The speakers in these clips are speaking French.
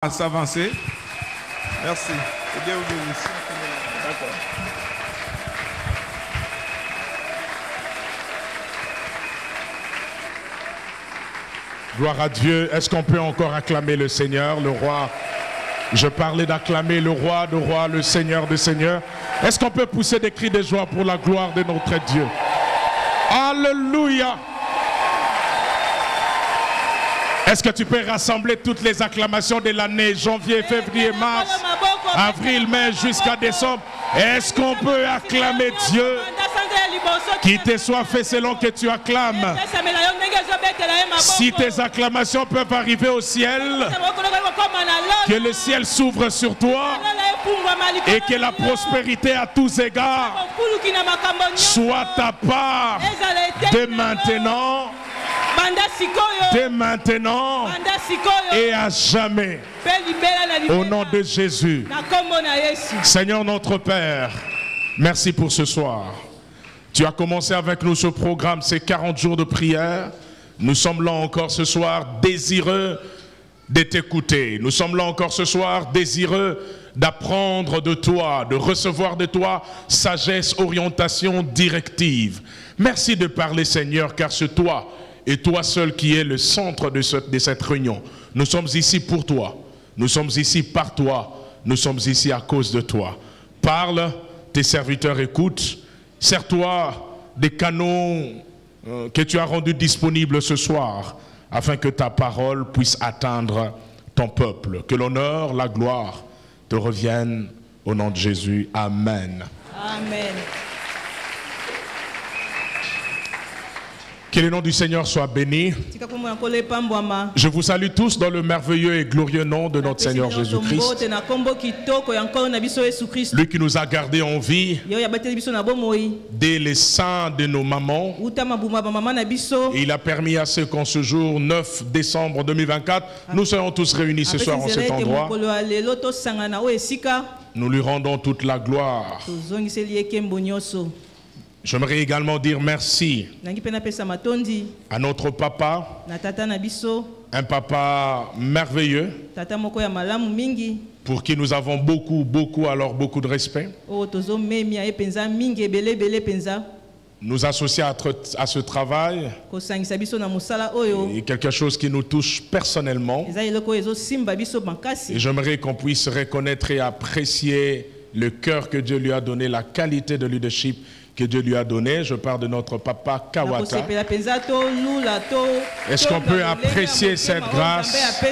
À s'avancer. Merci. Eh bien, vous ici. D'accord. Gloire à Dieu. Est-ce qu'on peut encore acclamer le Seigneur, le roi? Je parlais d'acclamer le roi de rois, le Seigneur de seigneurs. Est-ce qu'on peut pousser des cris de joie pour la gloire de notre Dieu? Alléluia. Est-ce que tu peux rassembler toutes les acclamations de l'année, janvier, février, mars, avril, mai, jusqu'à décembre? Est-ce qu'on peut acclamer Dieu? Qu'il te soit fait selon que tu acclames. Si tes acclamations peuvent arriver au ciel, que le ciel s'ouvre sur toi et que la prospérité à tous égards soit ta part dès maintenant. Dès maintenant et à jamais, au nom de Jésus. Seigneur notre Père, merci pour ce soir. Tu as commencé avec nous ce programme, ces 40 jours de prière. Nous sommes là encore ce soir désireux de t'écouter. Nous sommes là encore ce soir désireux d'apprendre de toi, de recevoir de toi sagesse, orientation, directive. Merci de parler, Seigneur, car c'est toi et toi seul qui es le centre de cette réunion. Nous sommes ici pour toi. Nous sommes ici par toi. Nous sommes ici à cause de toi. Parle, tes serviteurs écoutent. Sers-toi des canaux que tu as rendus disponibles ce soir, afin que ta parole puisse atteindre ton peuple. Que l'honneur, la gloire te reviennent au nom de Jésus. Amen. Amen. Que le nom du Seigneur soit béni. Je vous salue tous dans le merveilleux et glorieux nom de notre Seigneur Jésus-Christ. Lui qui nous a gardés en vie dès les seins de nos mamans. Et il a permis à ce qu'en ce jour 9 décembre 2024, nous soyons tous réunis ce soir en cet endroit. Nous lui rendons toute la gloire. J'aimerais également dire merci à notre papa, un papa merveilleux, pour qui nous avons beaucoup de respect. Nous associer à ce travail est quelque chose qui nous touche personnellement. Et j'aimerais qu'on puisse reconnaître et apprécier le cœur que Dieu lui a donné, la qualité de leadership que Dieu lui a donné. Je parle de notre papa Kawata. Est-ce qu'on peut apprécier cette grâce?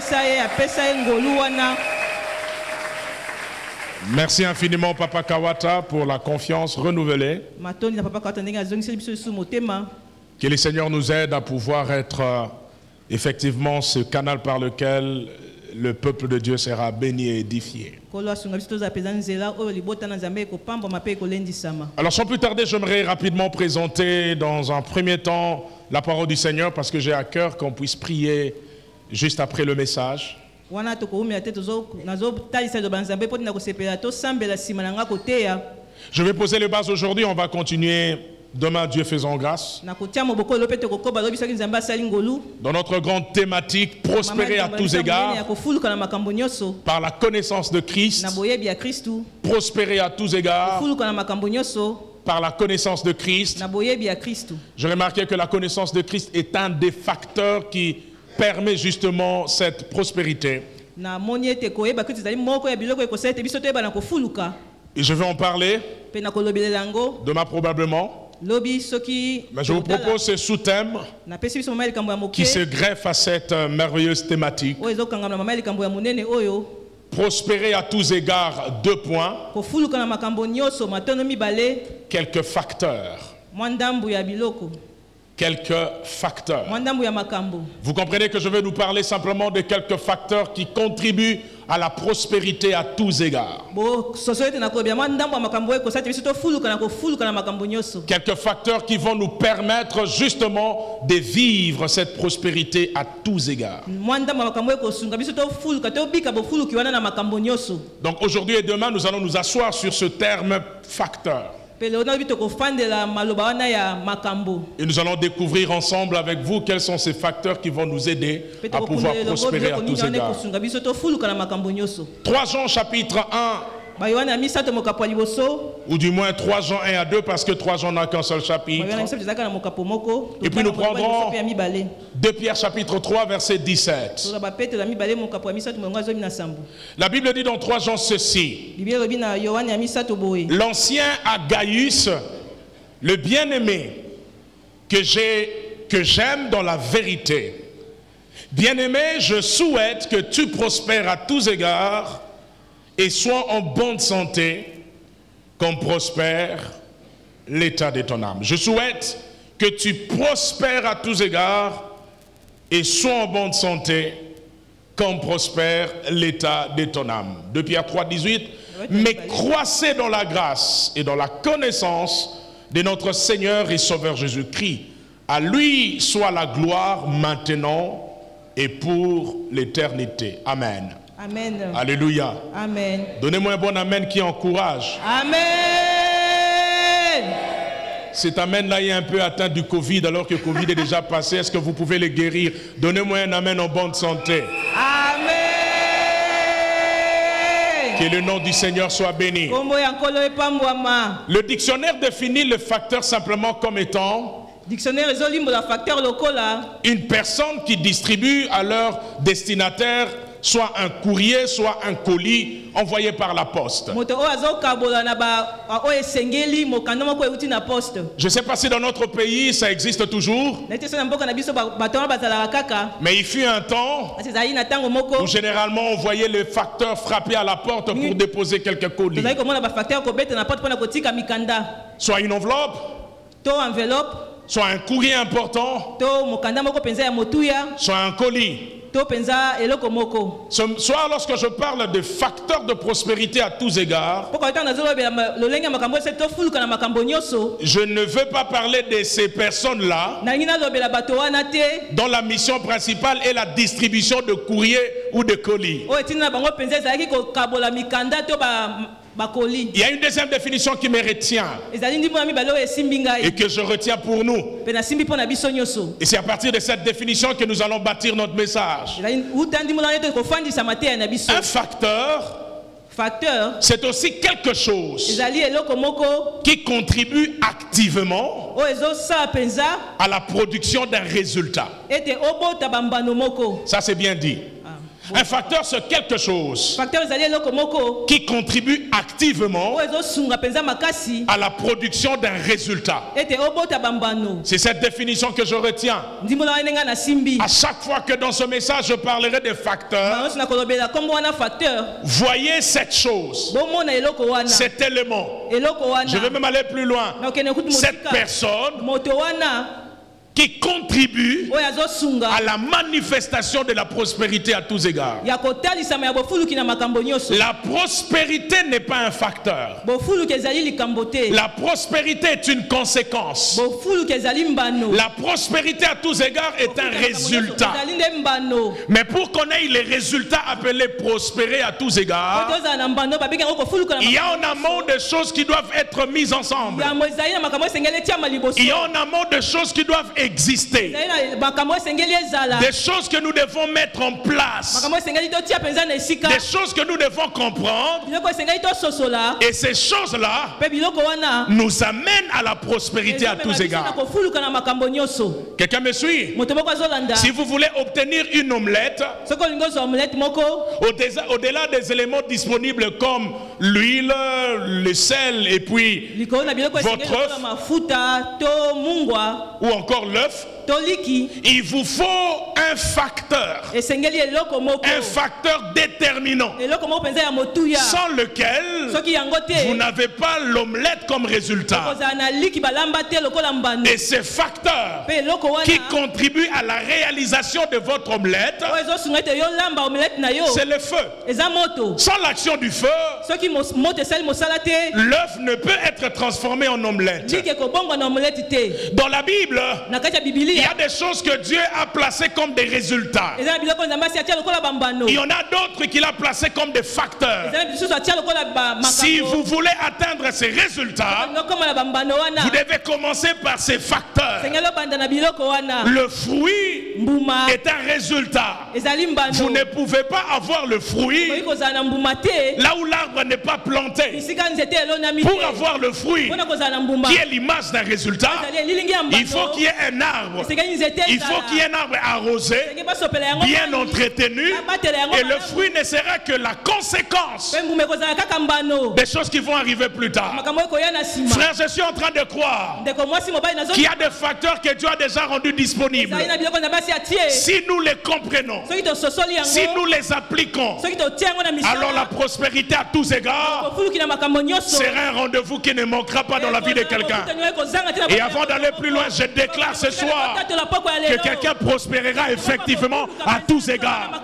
Merci infiniment Papa Kawata pour la confiance renouvelée. Que le Seigneur nous aide à pouvoir être effectivement ce canal par lequel le peuple de Dieu sera béni et édifié. Alors sans plus tarder, j'aimerais rapidement présenter dans un premier temps la parole du Seigneur, parce que j'ai à cœur qu'on puisse prier juste après le message. Je vais poser les bases aujourd'hui, on va continuer demain, Dieu faisant grâce. Dans notre grande thématique, prospérer à tous égards par la connaissance de Christ. Prospérer à tous égards par la connaissance de Christ. J'ai remarqué que la connaissance de Christ est un des facteurs qui permet justement cette prospérité. Et je vais en parler demain probablement. Mais je vous propose ce sous-thème qui se greffe à cette merveilleuse thématique. Prospérer à tous égards, 2 points. Quelques facteurs. Quelques facteurs. Vous comprenez que je vais nous parler simplement de quelques facteurs qui contribuent à la prospérité à tous égards. Quelques facteurs qui vont nous permettre justement de vivre cette prospérité à tous égards. Donc aujourd'hui et demain, nous allons nous asseoir sur ce terme facteur. Et nous allons découvrir ensemble avec vous quels sont ces facteurs qui vont nous aider à pouvoir prospérer à tous égards. 3 Jean chapitre 1, ou du moins 3 Jean 1 à 2, parce que 3 Jean n'a qu'un seul chapitre. Et puis nous prendrons 2 Pierre chapitre 3 verset 17. La Bible dit dans 3 Jean ceci: l'ancien Agaius, le bien-aimé que j'aime dans la vérité. Bien-aimé, je souhaite que tu prospères à tous égards et sois en bonne santé, comme prospère l'état de ton âme. Je souhaite que tu prospères à tous égards et sois en bonne santé, comme prospère l'état de ton âme. 2 Pierre 3, 18. Mais croissez dans la grâce et dans la connaissance de notre Seigneur et Sauveur Jésus-Christ. À lui soit la gloire maintenant et pour l'éternité. Amen. Amen. Alléluia. Amen. Donnez-moi un bon amen qui encourage. Amen. Cet amen-là est un peu atteint du Covid, alors que le Covid est déjà passé. Est-ce que vous pouvez le guérir? Donnez-moi un amen en bonne santé. Amen. Que le nom du Seigneur soit béni. Le dictionnaire définit le facteur simplement comme étant une personne qui distribue à leur destinataire soit un courrier, soit un colis envoyé par la poste. Je ne sais pas si dans notre pays ça existe toujours, mais il fut un temps où généralement on voyait le facteur frapper à la porte pour déposer quelques colis. Soit une enveloppe, soit un courrier important, soit un colis. Soit lorsque je parle de facteurs de prospérité à tous égards, je ne veux pas parler de ces personnes-là dont la mission principale est la distribution de courriers ou de colis. Il y a une deuxième définition qui me retient et que je retiens pour nous. Et c'est à partir de cette définition que nous allons bâtir notre message. Un facteur, c'est aussi quelque chose qui contribue activement à la production d'un résultat. Ça c'est bien dit. Un facteur, c'est quelque chose qui contribue activement à la production d'un résultat. C'est cette définition que je retiens. À chaque fois que dans ce message je parlerai des facteurs, voyez cette chose, cet élément. Je vais même aller plus loin. Cette personne qui contribue à la manifestation de la prospérité à tous égards. La prospérité n'est pas un facteur. La prospérité est une conséquence. La prospérité à tous égards est un résultat. Mais pour qu'on ait les résultats appelés prospérer à tous égards, il y a en amont des choses qui doivent être mises ensemble. Il y a en amont des choses qui doivent exister. Des choses que nous devons mettre en place. Des choses que nous devons comprendre. Et ces choses-là nous amènent à la prospérité à tous égards. Quelqu'un me suit? Si vous voulez obtenir une omelette, au-delà des éléments disponibles comme l'huile, le sel et puis votre œuf ou encore l'œuf, il vous faut un facteur déterminant sans lequel vous n'avez pas l'omelette comme résultat. Et ces facteurs qui contribuent à la réalisation de votre omelette, c'est le feu. Sans l'action du feu, l'œuf ne peut être transformé en omelette. Dans la Bible, il y a des choses que Dieu a placées comme des résultats. Il y en a d'autres qu'il a placés comme des facteurs. Si vous voulez atteindre ces résultats, vous devez commencer par ces facteurs. Le fruit est un résultat. Vous ne pouvez pas avoir le fruit là où l'arbre n'est pas planté. Pour avoir le fruit qui est l'image d'un résultat, il faut qu'il y ait un arbre. Il faut qu'il y ait un arbre arrosé, bien entretenu, et le fruit ne sera que la conséquence des choses qui vont arriver plus tard. Frère, je suis en train de croire qu'il y a des facteurs que Dieu a déjà rendus disponibles. Si nous les comprenons, si nous les appliquons, alors la prospérité à tous égards sera un rendez-vous qui ne manquera pas dans la vie de quelqu'un. Et avant d'aller plus loin, je déclare ce soir que quelqu'un prospérera effectivement à tous égards.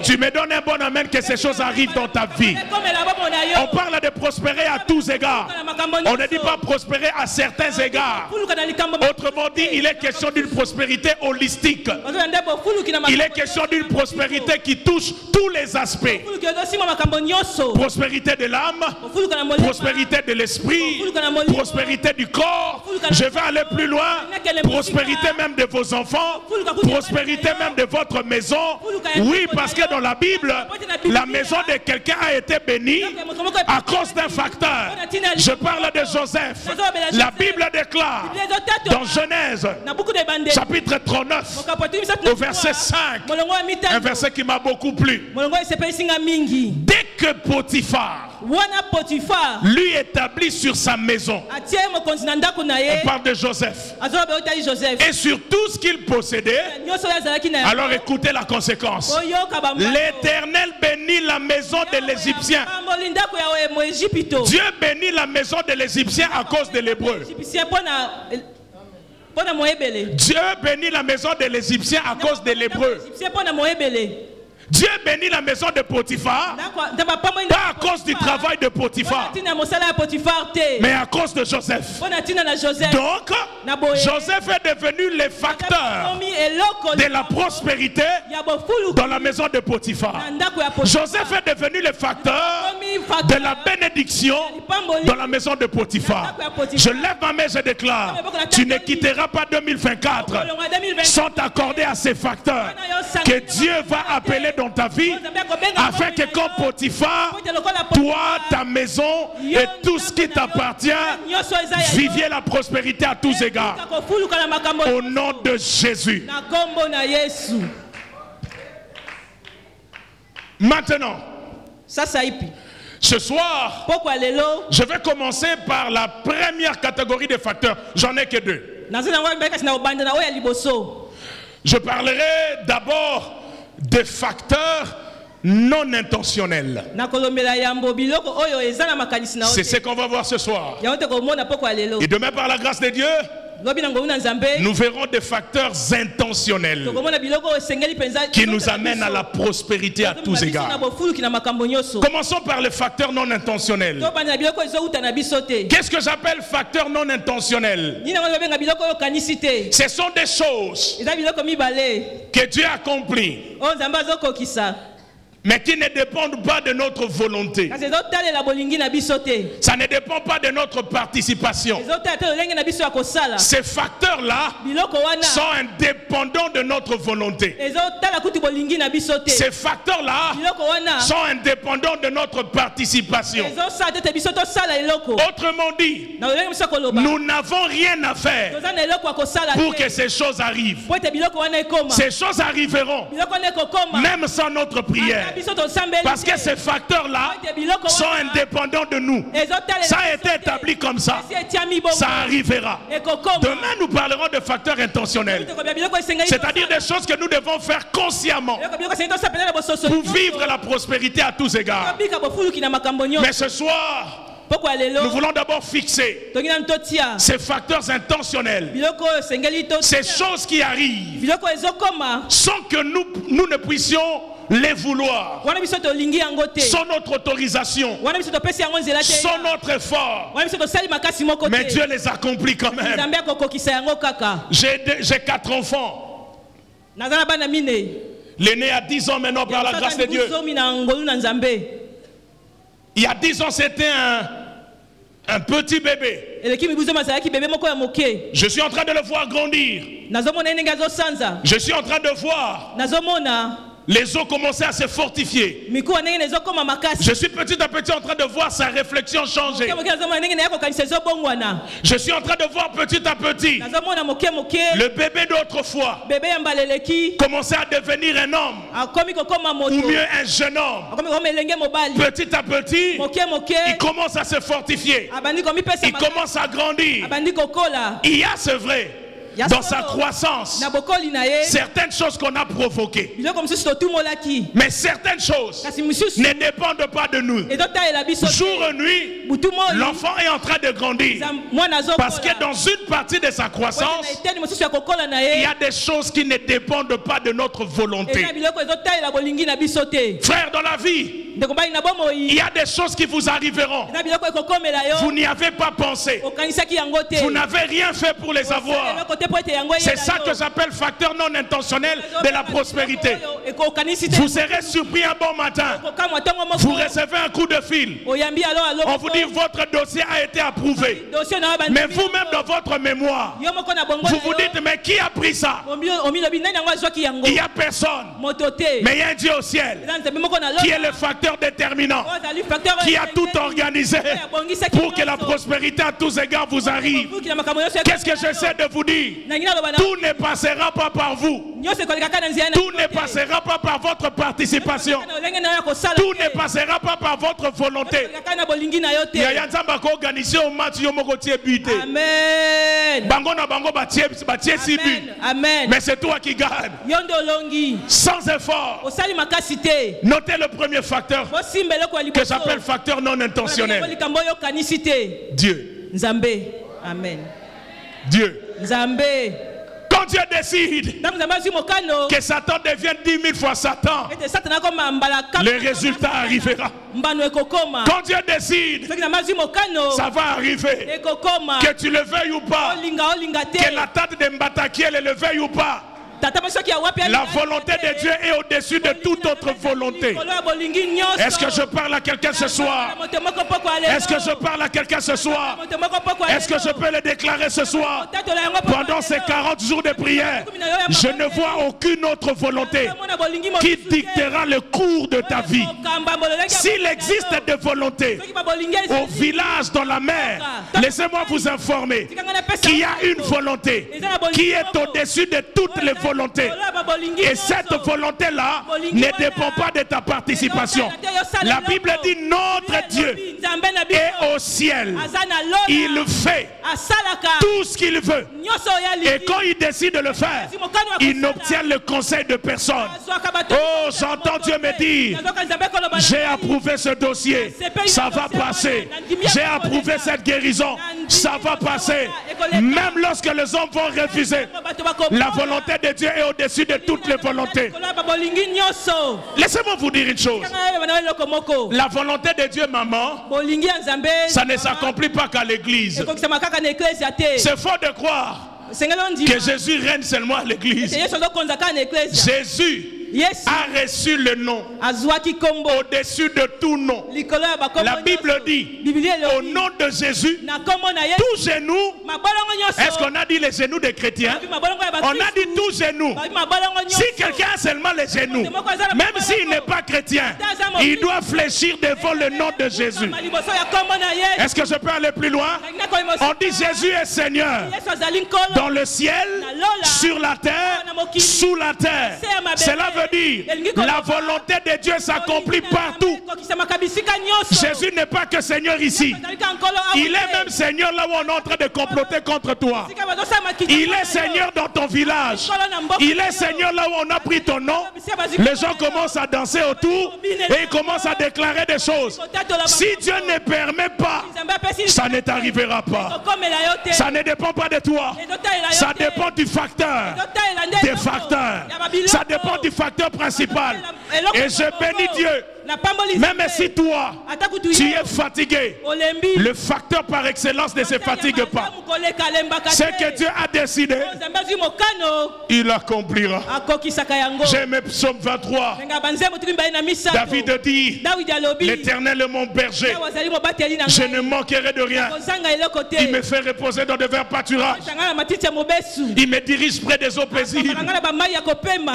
Tu me donnes un bon amen que ces choses arrivent dans ta vie. On parle de prospérer à tous égards. On ne dit pas prospérer à certains égards. Autrement dit, il est question d'une prospérité holistique. Il est question d'une prospérité qui touche tous les aspects. Prospérité de l'âme, prospérité de l'esprit, prospérité du corps. Je vais aller plus loin. Prospérité même de vos enfants, prospérité même de votre maison. Oui, parce que dans la Bible, la maison de quelqu'un a été bénie à cause d'un facteur. Je parle de Joseph. La Bible déclare dans Genèse chapitre 39 au verset 5, un verset qui m'a beaucoup plu. Dès que Potiphar lui établit sur sa maison, on parle de Joseph, et sur tout ce qu'il possédait, alors écoutez la conséquence. L'Éternel bénit la maison de l'Égyptien. Dieu bénit la maison de l'Égyptien à cause de l'Hébreu. Dieu bénit la maison de l'Égyptien à cause de l'Hébreu. Dieu bénit la maison de Potiphar, pas à cause du travail de Potiphar, mais à cause de Joseph. Donc, Joseph est devenu le facteur de la prospérité dans la maison de Potiphar. Joseph est devenu le facteur de la bénédiction dans la maison de Potiphar. Je lève ma main, je déclare, tu ne quitteras pas 2024 sans t'accorder à ces facteurs que Dieu va appeler dans ta vie, afin que comme Potiphar, toi, ta maison et tout ce qui t'appartient, viviez la prospérité à tous égards. Au nom de Jésus. Maintenant, ce soir, je vais commencer par la première catégorie de facteurs. J'en ai que deux. Je parlerai d'abord des facteurs non intentionnels. C'est ce qu'on va voir ce soir. Et demain, par la grâce de Dieu, nous verrons des facteurs intentionnels qui nous amènent à la prospérité à tous égards. Commençons par les facteurs non intentionnels. Qu'est-ce que j'appelle facteurs non intentionnels? Ce sont des choses que Dieu accomplit, mais qui ne dépendent pas de notre volonté. Ça ne dépend pas de notre participation. Ces facteurs-là sont indépendants de notre volonté. Ces facteurs-là sont indépendants de notre participation. Autrement dit, nous n'avons rien à faire pour que ces choses arrivent. Ces choses arriveront même sans notre prière. Parce que ces facteurs-là sont indépendants de nous. Ça a été établi comme ça. Ça arrivera. Demain, nous parlerons de facteurs intentionnels. C'est-à-dire des choses que nous devons faire consciemment pour vivre la prospérité à tous égards. Mais ce soir, nous voulons d'abord fixer ces facteurs intentionnels, ces choses qui arrivent sans que nous ne puissions les vouloir, sans notre autorisation, sans notre effort, mais Dieu les accomplit quand même. J'ai 4 enfants. L'aîné a 10 ans maintenant par la grâce de Dieu. Il y a 10 ans, c'était un petit bébé. Je suis en train de le voir grandir. Je suis en train de voir les os commencer à se fortifier. Je suis petit à petit en train de voir sa réflexion changer. Je suis en train de voir petit à petit le bébé d'autrefois commencer à devenir un homme, ou mieux un jeune homme. Petit à petit, il commence à se fortifier. Il commence à grandir. Il y a, c'est vrai, dans sa croissance, certaines choses qu'on a provoquées. Mais certaines choses ne dépendent pas de nous. Jour et nuit, l'enfant est en train de grandir. Parce que dans une partie de sa croissance, il y a des choses qui ne dépendent pas de notre volonté. Frère, dans la vie, il y a des choses qui vous arriveront. Vous n'y avez pas pensé. Vous n'avez rien fait pour les avoir. C'est ça que j'appelle facteur non intentionnel de la prospérité. Vous serez surpris un bon matin. Vous recevez un coup de fil. On vous dit votre dossier a été approuvé. Mais vous-même dans votre mémoire, vous vous dites mais qui a pris ça? Il n'y a personne. Mais il y a un Dieu au ciel qui est le facteur déterminant, qui a tout organisé pour que la prospérité à tous égards vous arrive. Qu'est-ce que j'essaie de vous dire? Tout ne passera pas par vous. Tout ne passera pas par votre participation. Tout ne passera pas par votre volonté. Amen. Mais c'est toi qui gagne. Sans effort. Notez le premier facteur que j'appelle facteur non intentionnel. Dieu. Amen. Dieu. Quand Dieu décide que Satan devienne 10 000 fois Satan, le résultat arrivera. Quand Dieu décide, ça va arriver. Que tu le veuilles ou pas, que la tête de Mbatakiel le veuille ou pas, la volonté de Dieu est au-dessus de toute autre volonté. Est-ce que je parle à quelqu'un ce soir? Est-ce que je parle à quelqu'un ce soir? Est-ce que je peux le déclarer ce soir? Pendant ces 40 jours de prière, je ne vois aucune autre volonté qui dictera le cours de ta vie. S'il existe des volontés au village, dans la mer, laissez-moi vous informer qu'il y a une volonté qui est au-dessus de toutes les volontés. Et cette volonté-là ne dépend pas de ta participation. La Bible dit notre Dieu est au ciel. Il fait tout ce qu'il veut. Et quand il décide de le faire, il n'obtient le conseil de personne. Oh, j'entends Dieu me dire, j'ai approuvé ce dossier, ça va passer. J'ai approuvé cette guérison, ça va passer. Même lorsque les hommes vont refuser, la volonté de Dieu est au-dessus de toutes les volontés. Laissez-moi vous dire une chose. La volonté de Dieu, maman, ça ne s'accomplit pas qu'à l'église. C'est faux de croire que Jésus règne seulement à l'église. Jésus a reçu le nom au-dessus de tout nom. La Bible dit au nom de Jésus, tous genoux. Est-ce qu'on a dit les genoux des chrétiens? On a dit tous genoux. Si quelqu'un a seulement les genoux, même s'il n'est pas chrétien, il doit fléchir devant le nom de Jésus. Est-ce que je peux aller plus loin? On dit Jésus est Seigneur dans le ciel, sur la terre, sous la terre. Cela veut dire la volonté de Dieu s'accomplit partout. Jésus n'est pas que Seigneur ici. Il est même Seigneur là où on est en train de comploter contre toi. Il est Seigneur dans ton village. Il est Seigneur là où on a pris ton nom. Les gens commencent à danser autour et ils commencent à déclarer des choses. Si Dieu ne permet pas, ça ne t'arrivera pas. Ça ne dépend pas de toi. Ça dépend du facteur. Des facteurs. Ça dépend du facteur principal. Et je bénis Dieu même si toi, tu es fatigué, le facteur par excellence ne se fatigue pas. Ce que Dieu a décidé, il accomplira. J'aime Psaume 23. David dit, l'Éternel est mon berger, je ne manquerai de rien. Il me fait reposer dans de verts pâturages. Il me dirige près des eaux paisibles.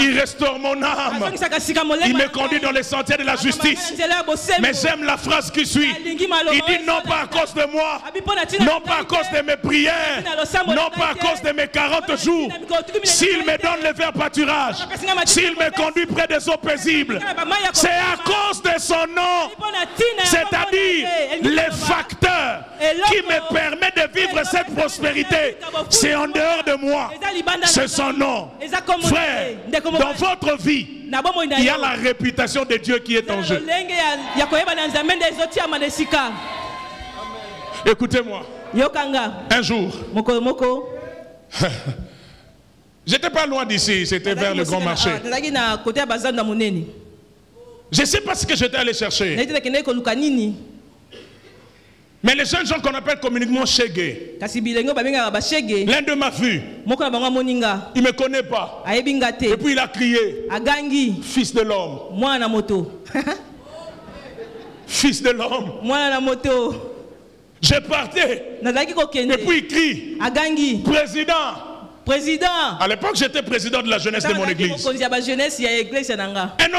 Il restaure mon âme. Il me conduit dans les sentiers de la justice. Mais j'aime la phrase qui suit. Il dit non pas à cause de moi, non pas à cause de mes prières, non pas à cause de mes 40 jours. S'il me donne les verts pâturages, s'il me conduit près des eaux paisibles, c'est à cause de son nom. C'est-à-dire les facteurs qui me permettent de vivre cette prospérité. C'est en dehors de moi. C'est son nom. Frère, dans votre vie, il y a la réputation de Dieu qui est en jeu. Écoutez-moi. Un jour, j'étais pas loin d'ici, c'était vers le grand marché. Je ne sais pas ce que j'étais allé chercher. Mais les jeunes gens qu'on appelle communiquement Shege, l'un d'eux m'a vu. Il ne me connaît pas. Et puis il a crié, fils de l'homme. Fils de l'homme. Je partais. Et puis il crie, président. À l'époque, j'étais président de la jeunesse de mon église. Un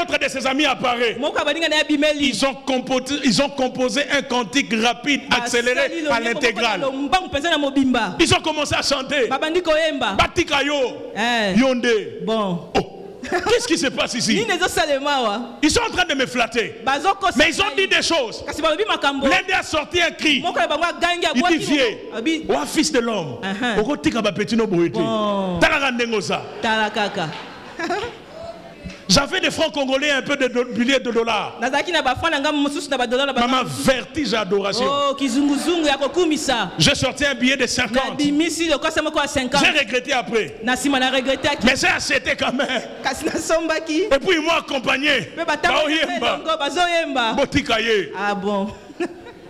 autre de ses amis apparaît. Ils ont composé un cantique rapide, accéléré à l'intégrale. Ils ont commencé à chanter. Batikayo, Yonde. Bon. Oh. Qu'est-ce qui se passe ici? Ils sont en train de me flatter. Mais ils ont dit des choses. L'un a sorti un cri. Il dit, vieux, ou fils de l'homme. J'avais des francs congolais, un peu de billets de dollars. Maman, vertige adoration. J'ai sorti un billet de 50. J'ai regretté après. Mais j'ai acheté quand même. Et puis ils m'ont accompagné. Ah bon.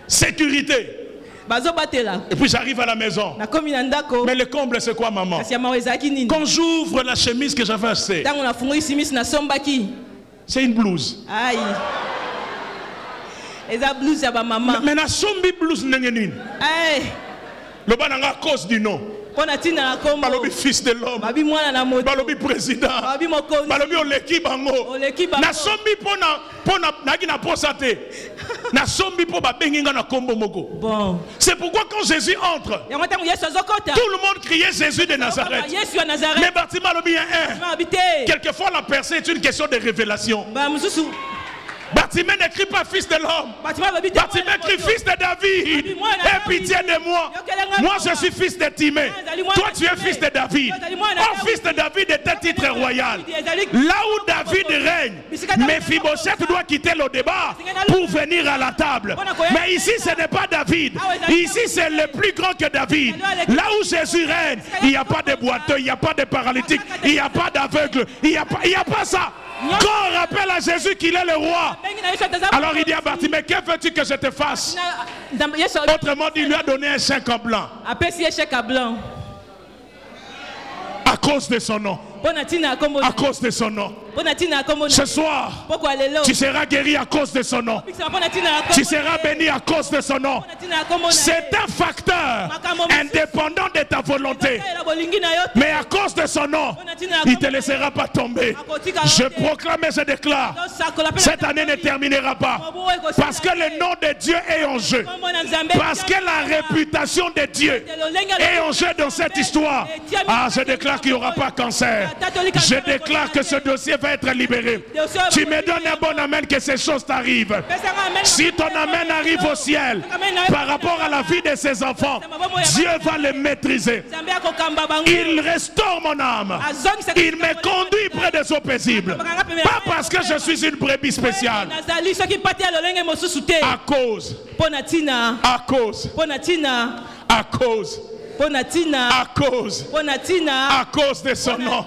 Sécurité. Et puis j'arrive à la maison. Mais le comble c'est quoi, maman? Quand j'ouvre la chemise que j'avais achetée, c'est une blouse. Aïe. Mais na sombi blouse nengenine. Aïe. Le bananga à cause du nom. Balobi fils de l'homme, balobi président, balobi oleki bango. Na sombi pona na posate. Na sombi po ba benginga na kombo moko. Bon. C'est pourquoi quand Jésus entre, tout le monde criait Jésus de Nazareth. Mais Bartimée lobi un. Quelquefois la percée est une question de révélation. Bartimée n'écrit pas fils de l'homme. Bartimée écrit fils de David. Aie pitié de moi. Moi je suis fils de Timée. Toi tu es fils de David. Oh, fils de David est un titre royal. Là où David règne, Mephibosheth doit quitter le débat pour venir à la table. Mais ici ce n'est pas David. Ici c'est le plus grand que David. Là où Jésus règne, il n'y a pas de boiteux, il n'y a pas de paralytique, il n'y a pas d'aveugle, il n'y a pas ça. Quand on rappelle à Jésus qu'il est le roi, alors il dit à Bartimée, que veux-tu que je te fasse? Autrement dit, il lui a donné un chèque en blanc. À cause de son nom. À cause de son nom. Ce soir, tu seras guéri à cause de son nom. Tu seras béni à cause de son nom. C'est un facteur indépendant de ta volonté. Mais à cause de son nom, il ne te laissera pas tomber. Je proclame et je déclare, cette année ne terminera pas. Parce que le nom de Dieu est en jeu. Parce que la réputation de Dieu est en jeu dans cette histoire. Ah, je déclare qu'il n'y aura pas cancer. Je déclare que ce dossier va être libéré. Tu me donnes un bon amen que ces choses t'arrivent. Si ton amen arrive au ciel par rapport à la vie de ses enfants, Dieu va les maîtriser. Il restaure mon âme. Il me conduit près des eaux paisibles. Pas parce que je suis une brebis spéciale. À cause À cause de son nom.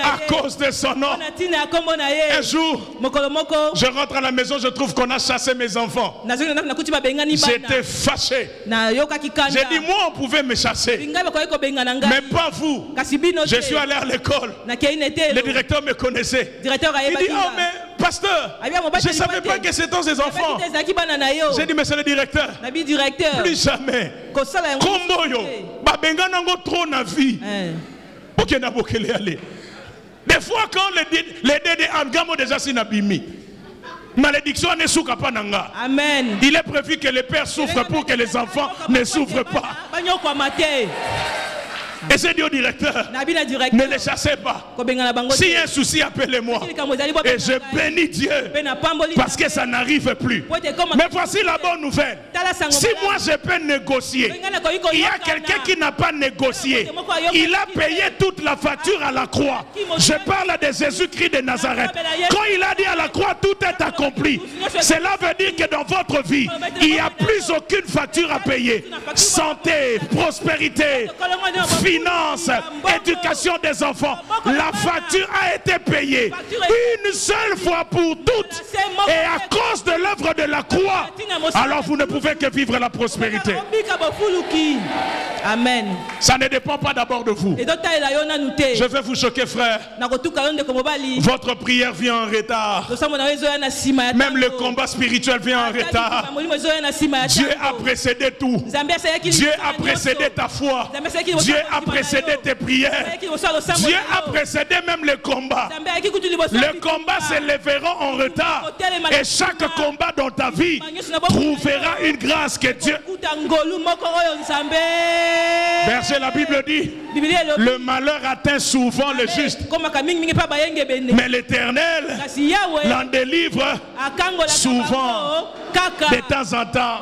À cause de son nom. Un jour, je rentre à la maison, je trouve qu'on a chassé mes enfants. J'étais fâché. J'ai dit, moi, on pouvait me chasser, mais pas vous. Je suis allé à l'école. Le directeur me connaissait. Il dit, oh, mais pasteur, je ne savais pas que c'était ses enfants. J'ai dit, mais c'est le directeur. Plus jamais. Komboyo, babenga nango trop na vie. Ok, na bokele aller. Des fois quand les dédés angamo déjà sinabimi. Malédiction ne souka pas nanga. Amen. Il est prévu que les pères souffrent pour que les enfants ne souffrent pas. Et c'est dit au directeur, ne les chassez pas. S'il y a un souci, appelez-moi. Et je bénis Dieu parce que ça n'arrive plus. Mais voici la bonne nouvelle. Si moi je peux négocier, il y a quelqu'un qui n'a pas négocié. Il a payé toute la facture à la croix. Je parle de Jésus-Christ de Nazareth. Quand il a dit à la croix, tout est accompli. Cela veut dire que dans votre vie, il n'y a plus aucune facture à payer. Santé, prospérité, finance, éducation des enfants. La facture a été payée une seule fois pour toutes. Et à cause de l'œuvre de la croix, alors vous ne pouvez que vivre la prospérité. Amen. Ça ne dépend pas d'abord de vous. Je vais vous choquer, frère. Votre prière vient en retard. Même le combat spirituel vient en retard. Dieu a précédé tout. Dieu a précédé ta foi. Dieu a précédé tes prières. Dieu a précédé même le combat. Le combat s'élèvera en retard. Et chaque combat dans ta vie trouvera une grâce que Dieu. Verset, la Bible dit, le malheur atteint souvent le juste, mais l'Éternel l'en délivre souvent, de temps en temps,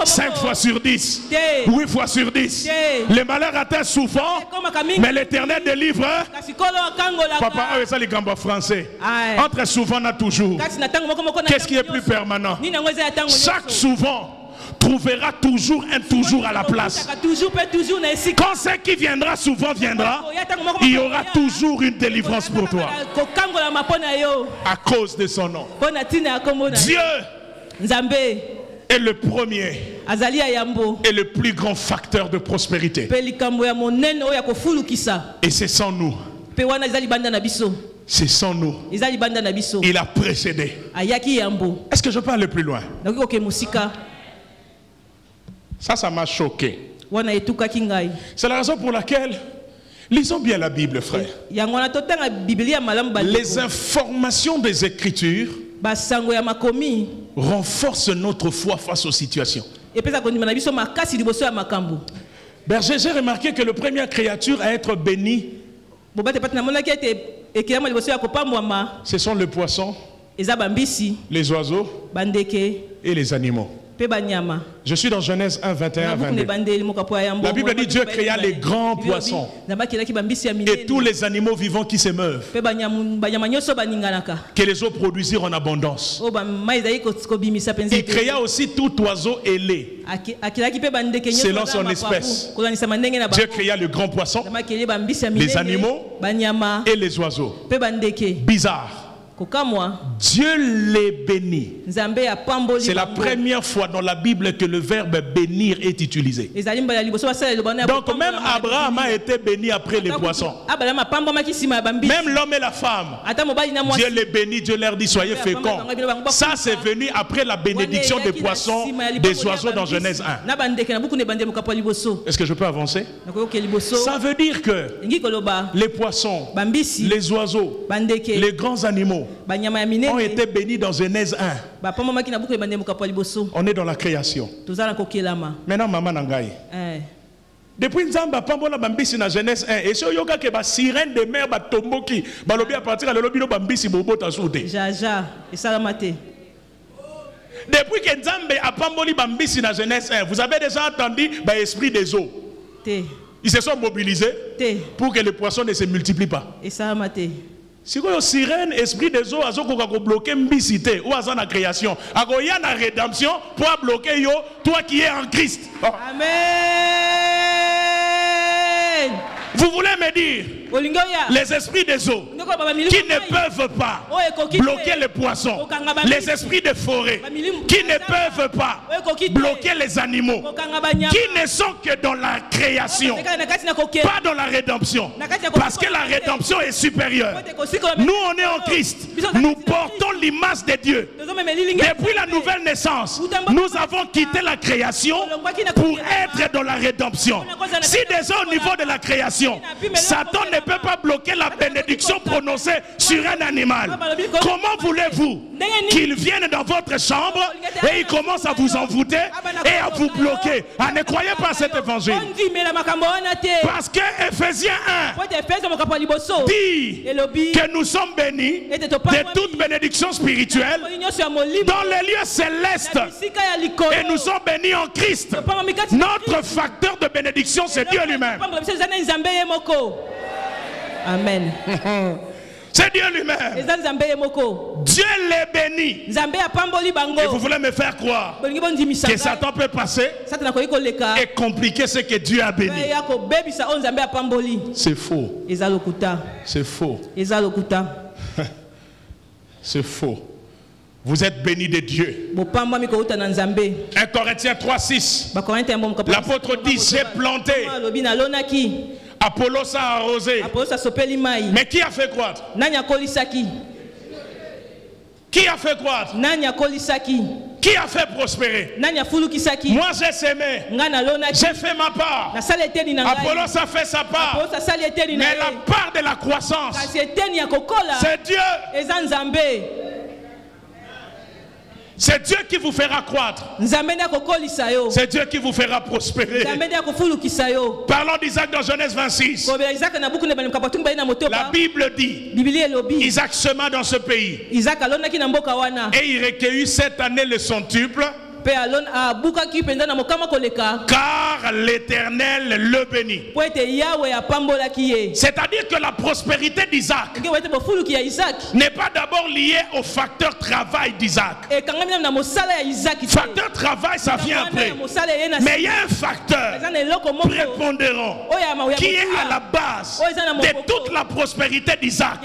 5 fois sur 10, 8 fois sur 10. Le malheur atteint souvent, mais l'Éternel délivre. Papa, ça les gambas français. Entre souvent et toujours. Qu'est-ce qui est plus permanent? Chaque souvent trouvera toujours un toujours à la place. Quand ce qui viendra souvent viendra, il y aura toujours une délivrance pour toi. À cause de son nom. Dieu est le premier et le plus grand facteur de prospérité. Et c'est sans nous. C'est sans nous. Il a précédé. Est-ce que je peux aller plus loin? Ça m'a choqué. C'est la raison pour laquelle, lisons bien la Bible, frère. Les informations des Écritures renforcent notre foi face aux situations. Berger, j'ai remarqué que la première créature à être bénie, ce sont les poissons, les oiseaux et les animaux. Je suis dans Genèse 1, 21, 22. La Bible dit Dieu créa les grands poissons et tous les animaux vivants qui se meuvent, que les eaux produisirent en abondance. Il créa aussi tout oiseau ailé selon son espèce. Dieu créa le grand poisson, les animaux et les oiseaux. Bizarre. Dieu les bénit. C'est la première fois dans la Bible que le verbe bénir est utilisé. Donc même Abraham a été béni après les poissons. Même l'homme et la femme, Dieu les bénit, Dieu leur dit soyez féconds. Ça c'est venu après la bénédiction des poissons, des oiseaux dans Genèse 1. Est-ce que je peux avancer? Ça veut dire que les poissons, les oiseaux, les grands animaux ont été bénis dans Genèse 1. On est dans la création. Maintenant, maman Nangaï. Depuis Nzamba pambola bambisi na Genèse 1 et so yoka ke ba sirène de mer ba tomboki ba lobi à partir de lobino bambisi bobota souté. Jaja et salamate. Depuis que Nzambe a pamboli bambisi na Genèse 1, vous avez déjà entendu ba esprit des eaux. Ils se sont mobilisés pour que les poissons ne se multiplient pas. Et salamate. Si vous avez sirène, esprit des eaux, vous bloquer mbisité ou à la création. Il y a la rédemption pour bloquer yo, toi qui es en Christ. Oh. Amen. Vous voulez me dire, les esprits des eaux qui ne peuvent pas bloquer les poissons, les esprits des forêts qui ne peuvent pas bloquer les animaux, qui ne sont que dans la création, pas dans la rédemption, parce que la rédemption est supérieure. Nous, on est en Christ, nous portons l'image de Dieu. Depuis la nouvelle naissance, nous avons quitté la création pour être dans la rédemption. Si déjà au niveau de la création, Satan ne peut pas bloquer la bénédiction prononcée sur un animal, comment voulez-vous qu'il vienne dans votre chambre et il commence à vous envoûter et à vous bloquer? Ne croyez pas à cet évangile. Parce que Ephésiens 1 dit que nous sommes bénis de toute bénédiction spirituelle dans les lieux célestes et nous sommes bénis en Christ. Notre facteur de bénédiction, c'est Dieu lui-même. Amen. C'est Dieu lui-même. Dieu les bénit. Et vous voulez me faire croire que Satan peut passer et compliquer ce que Dieu a béni. C'est faux. C'est faux. C'est faux. Vous êtes bénis de Dieu. 1 Corinthiens 3:6. L'apôtre dit, j'ai planté, Apollos a arrosé. Mais qui a fait croître? Qui a fait croître? Qui a fait prospérer? Moi j'ai semé, j'ai fait ma part. Apollos a fait sa part. Mais la part de la croissance, c'est Dieu. C'est Dieu qui vous fera croître. C'est Dieu qui vous fera prospérer. Parlons d'Isaac dans Genèse 26. La Bible dit, Isaac sema dans ce pays. Et il recueillit cette année le centuple. Car l'Éternel le bénit. C'est-à-dire que la prospérité d'Isaac n'est pas d'abord liée au facteur travail d'Isaac. Facteur travail, ça vient après. Mais il y a un facteur prépondérant qui est à la base de toute la prospérité d'Isaac.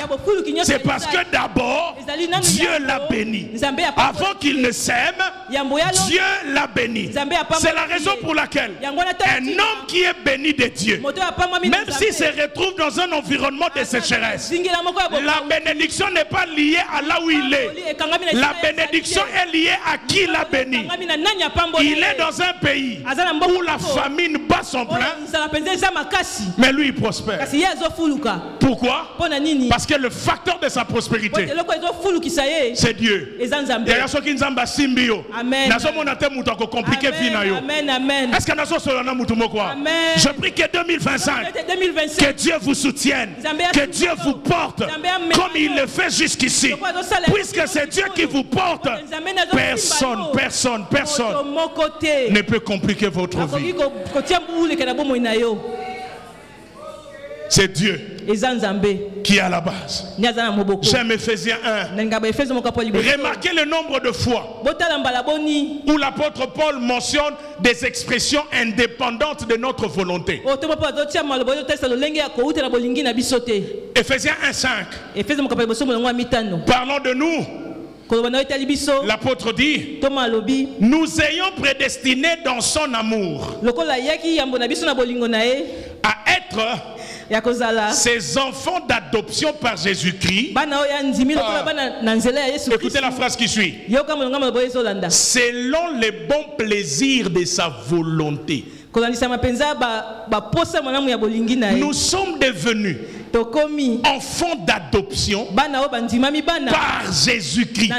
C'est parce que d'abord, Dieu l'a béni. Avant qu'il ne sème, Dieu l'a béni. C'est la raison pour laquelle un homme qui est béni de Dieu, même s'il se retrouve dans un environnement de sécheresse, la bénédiction n'est pas liée à là où il est. La bénédiction est liée à qui l'a béni. Il est dans un pays où la famine bat son plein, mais lui il prospère. Pourquoi? Parce que le facteur de sa prospérité, c'est Dieu. Amen. Est-ce que je prie que 2025, que Dieu vous soutienne, que Dieu vous porte comme il le fait jusqu'ici. Puisque c'est Dieu qui vous porte, personne ne peut compliquer votre vie. C'est Dieu qui est à la base. J'aime Ephésiens 1. Remarquez le nombre de fois où l'apôtre Paul mentionne des expressions indépendantes de notre volonté. Ephésiens 1:5. Parlons de nous. L'apôtre dit, nous ayons prédestiné dans son amour à être ses enfants d'adoption par Jésus-Christ. Écoutez la phrase qui suit. Selon les bons plaisirs de sa volonté. Nous sommes devenus enfants d'adoption par Jésus-Christ.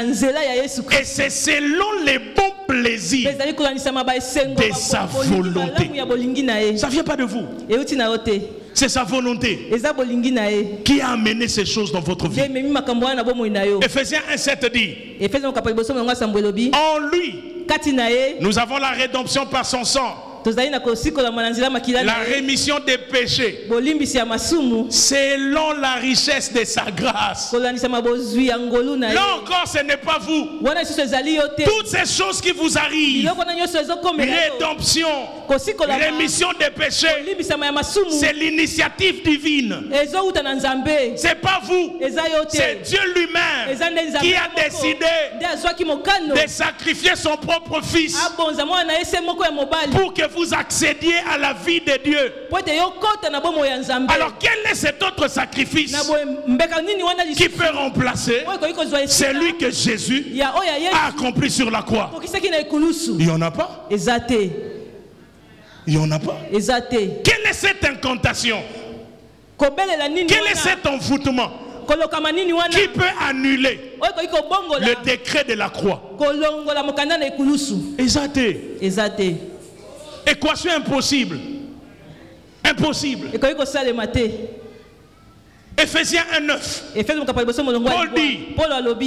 Et c'est selon les bons plaisirs de sa volonté. Ça ne vient pas de vous. C'est sa volonté qui a amené ces choses dans votre vie. Ephésiens 1:7 dit, en lui, nous avons la rédemption par son sang, La rémission des péchés. Selon la richesse de sa grâce. Là encore, ce n'est pas vous. Toutes ces choses qui vous arrivent, rédemption, rémission des péchés, c'est l'initiative divine. C'est pas vous, c'est Dieu lui-même qui a décidé de sacrifier son propre fils pour que vous accédiez à la vie de Dieu. Alors quel est cet autre sacrifice qui peut remplacer celui que Jésus a accompli sur la croix? Il n'y en a pas. Il n'y en a pas. Quelle est cette incantation? Quel est cet envoûtement qui peut annuler le décret de la croix? Exacté. Équation impossible. Impossible. Ephésiens 1:9. Paul dit,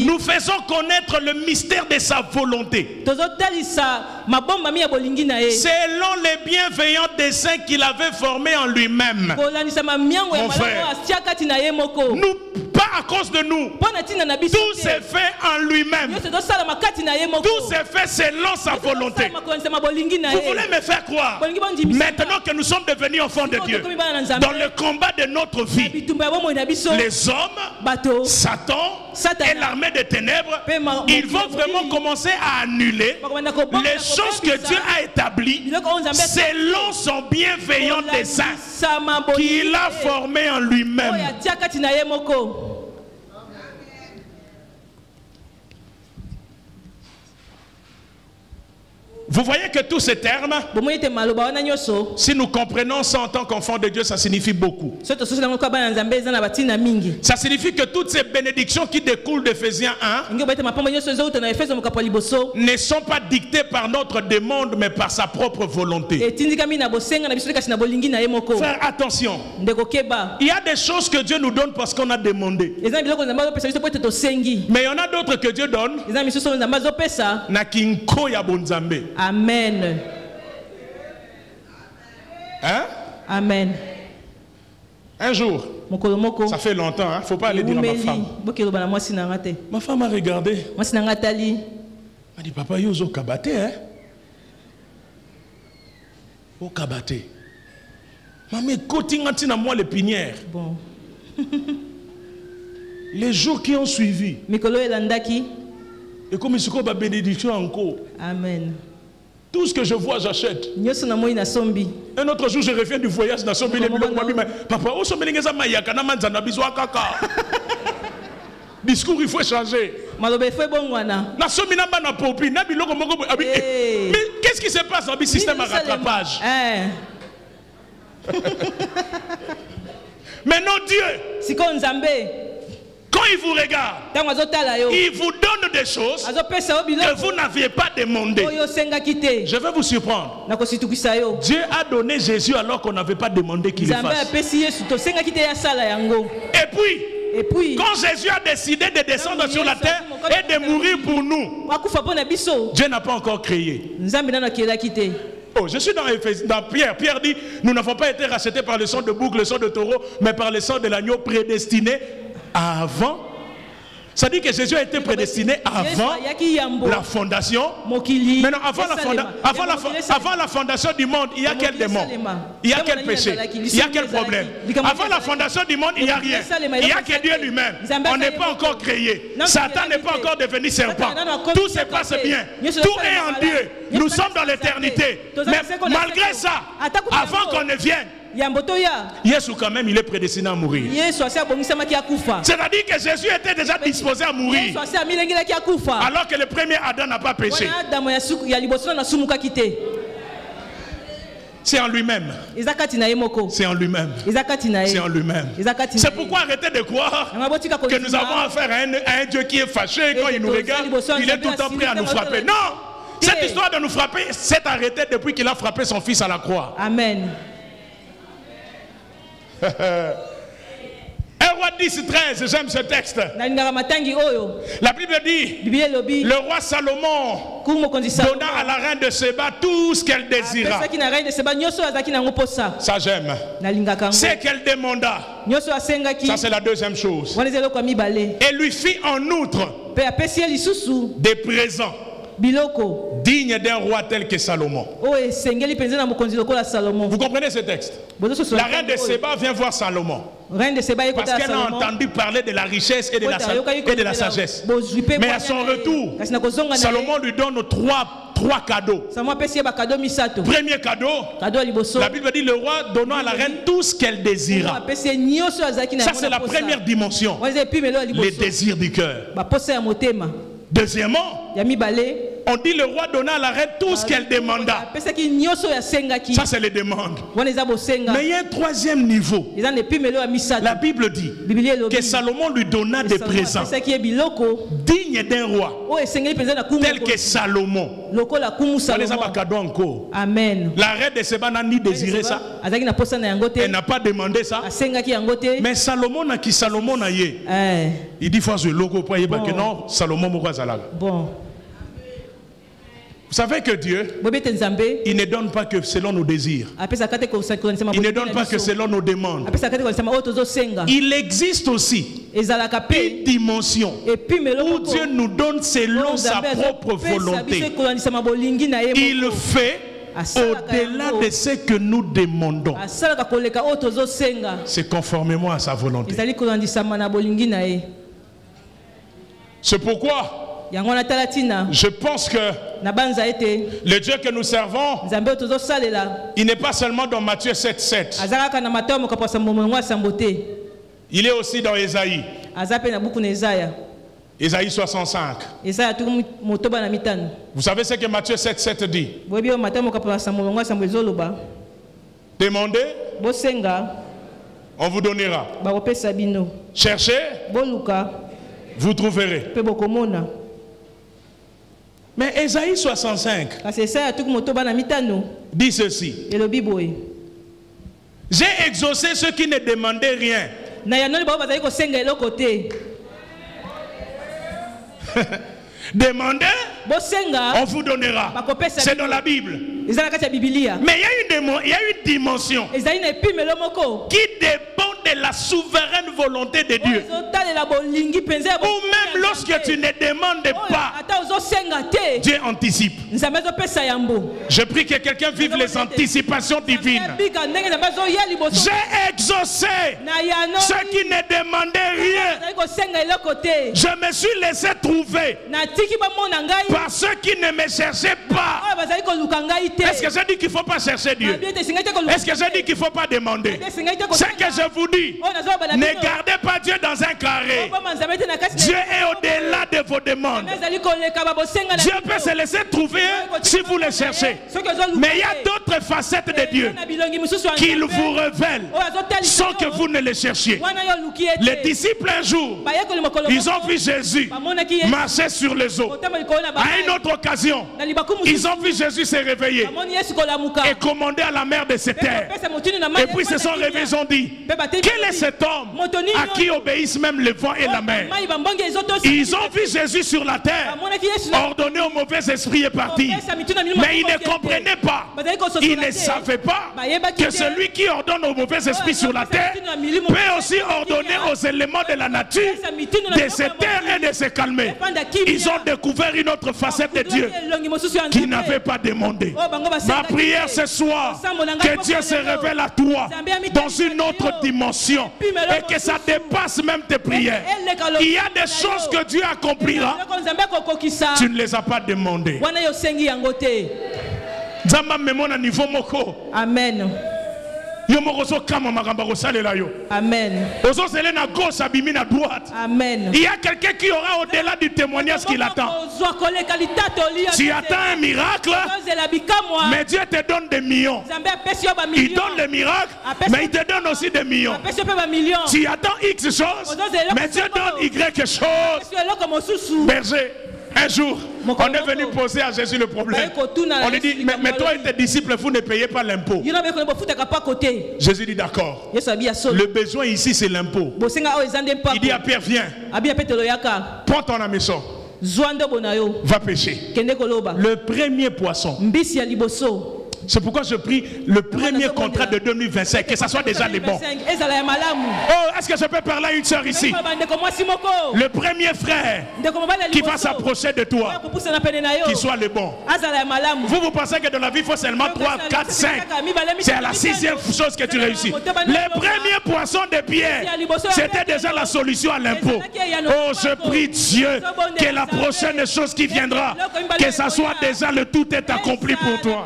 nous faisons connaître le mystère de sa volonté, selon les bienveillants desseins qu'il avait formés en lui-même. Mon frère, nous, pas à cause de nous, tout s'est fait en lui-même. Tout s'est fait selon sa volonté. Vous voulez me faire croire, maintenant que nous sommes devenus enfants de Dieu, dans le combat de notre vie, les hommes, Satan et l'armée des ténèbres, ils vont vraiment commencer à annuler les choses que Dieu a établies selon son bienveillant dessein qu'il a formé en lui-même. Vous voyez que tous ces termes, si nous comprenons ça en tant qu'enfants de Dieu, ça signifie beaucoup. Ça signifie que toutes ces bénédictions qui découlent d'Éphésiens 1 ne sont pas dictées par notre demande, mais par sa propre volonté. Frère, attention. Il y a des choses que Dieu nous donne parce qu'on a demandé. Mais il y en a d'autres que Dieu donne. Amen. Hein? Amen. Un jour, ça fait longtemps, il ne faut pas aller dire à ma femme. Ma femme a regardé. Elle m'a dit, papa, il y a kabate, hein? Au kabate. Maman, côté na moi les pinières. Bon. Les jours qui ont suivi. Et comme il se trouve à bénédiction encore. Amen. Tout ce que je vois, j'achète. Un autre jour, je reviens du voyage dans Sombi. Papa, où sont les discours, il faut changer. Mais qu'est-ce qui se passe dans le système de rattrapage? Mais non, Dieu. Quand il vous regarde, il vous donne des choses que vous n'aviez pas demandé. Je vais vous surprendre. Dieu a donné Jésus alors qu'on n'avait pas demandé qu'il le fasse. Et puis, quand Jésus a décidé de descendre sur la terre et de mourir pour nous, Dieu n'a pas encore créé. Oh, je suis dans Pierre. Pierre dit, nous n'avons pas été rachetés par le sang de bouc, le sang de taureau, mais par le sang de l'agneau prédestiné avant. Ça dit que Jésus a été prédestiné avant la fondation. Maintenant, avant la fondation du monde, il y a quel démon? Il y a quel péché? Il y a quel problème? Avant la fondation du monde, il n'y a rien. Il n'y a que Dieu lui-même. On n'est pas encore créé. Satan n'est pas encore devenu serpent. Tout se passe bien. Tout est en Dieu. Nous sommes dans l'éternité. Mais malgré ça, avant qu'on ne vienne, Jésus quand même il est prédestiné à mourir. C'est-à-dire que Jésus était déjà disposé à mourir alors que le premier Adam n'a pas péché. C'est en lui-même. C'est en lui-même. C'est en lui-même. C'est pourquoi arrêtez de croire que nous avons affaire à un Dieu qui est fâché. Quand il nous regarde, il est tout le temps prêt à nous frapper. Non! Cette histoire de nous frapper s'est arrêtée depuis qu'il a frappé son fils à la croix. Amen. Un Rois 10-13, j'aime ce texte. La Bible dit, le roi Salomon donna à la reine de Séba tout ce qu'elle désira. Ça j'aime. Ce qu'elle demanda. Ça c'est la deuxième chose. Et lui fit en outre des présents digne d'un roi tel que Salomon. Vous comprenez ce texte? La reine de Séba vient voir Salomon parce qu'elle a entendu parler de la richesse et de la sagesse. Mais à son retour, Salomon lui donne trois cadeaux. Premier cadeau, la Bible dit le roi donnant à la reine tout ce qu'elle désira. Ça c'est la première dimension, les désirs du cœur. Deuxièmement, on dit le roi donna à la reine tout ce qu'elle demanda. Ça c'est les demandes. Mais il y a un troisième niveau. La Bible dit que Salomon lui donna des présents dignes d'un roi tel que Salomon. Amen. La reine de Séba n'a ni désiré ça. Elle n'a pas demandé ça. Mais Salomon n'a qui Salomon n'a yé. Il dit faut que logo pour que non Salomon m'a bon. Vous savez que Dieu, il ne donne pas que selon nos désirs. Il ne donne pas que selon nos demandes. Il existe aussi une dimension où Dieu nous donne selon sa propre volonté. Il fait au-delà de ce que nous demandons. C'est conformément à sa volonté. C'est pourquoi je pense que le Dieu que nous servons, il n'est pas seulement dans Matthieu 7:7. Il est aussi dans Ésaïe. Ésaïe 65. Vous savez ce que Matthieu 7:7 dit? Demandez, on vous donnera. Cherchez, vous trouverez. Mais Ésaïe 65 dit ceci. J'ai exaucé ceux qui ne demandaient rien. Demandez, on vous donnera. C'est dans la Bible. Mais il y a une dimension qui dépend de la souveraine volonté de Dieu. Ou même lorsque tu ne demandes pas, Dieu anticipe. Je prie que quelqu'un vive les anticipations divines. J'ai exaucé ceux qui ne demandaient rien. Je me suis laissé trouver par ceux qui ne me cherchaient pas. Est-ce que je dis qu'il ne faut pas chercher Dieu? Est-ce que je dis qu'il ne faut pas demander? C'est que je vous dis, ne gardez pas Dieu dans un carré. Dieu est au-delà de vos demandes. Dieu peut se laisser trouver si vous le cherchez. Mais il y a d'autres facettes de Dieu qu'il vous révèle sans que vous ne les cherchiez. Les disciples un jour, ils ont vu Jésus marcher sur les eaux. À une autre occasion, ils ont vu Jésus se réveiller et commander à la mer de cette terre. Et puis se sont réveillés, ils ont dit, quel est cet homme à qui obéissent même le vent et la mer? Ils ont vu Jésus sur la terre ordonner aux mauvais esprits et partir. Mais ils ne comprenaient pas, ils ne savaient pas que celui qui ordonne aux mauvais esprits sur la terre peut aussi ordonner aux éléments de la nature de se taire et de se calmer. Ils ont découvert une autre facette de Dieu qu'ils n'avaient pas demandé. Ma prière ce soir, que Dieu se révèle à toi dans une autre dimension et que ça dépasse même tes prières. Il y a des choses que Dieu accomplira, tu ne les as pas demandées. Amen. Amen. Amen. Il y a quelqu'un qui aura au-delà du témoignage qu'il attend. Tu attends un miracle, mais Dieu te donne des millions. Il donne des miracles, mais il te donne aussi des millions. Tu attends X chose, mais Dieu donne Y chose. Berger, un jour, On est venu poser à Jésus le problème. On lui dit, mais toi et tes disciples, vous ne payez pas l'impôt. Jésus dit d'accord. Le besoin ici, c'est l'impôt. Il dit à Pierre, viens. Prends ton hameçon. Va pêcher. Le premier poisson. C'est pourquoi je prie le premier contrat de 2025, que ça soit déjà les bons. Oh, est-ce que je peux parler à une soeur ici? Le premier frère qui va s'approcher de toi, qui soit le bon. Vous pensez que dans la vie, il faut seulement 3, 4, 5. C'est à la 6e chose que tu réussis. Le premier poisson de Pierre, c'était déjà la solution à l'impôt. Oh, je prie Dieu que la prochaine chose qui viendra, que ça soit déjà le tout est accompli pour toi.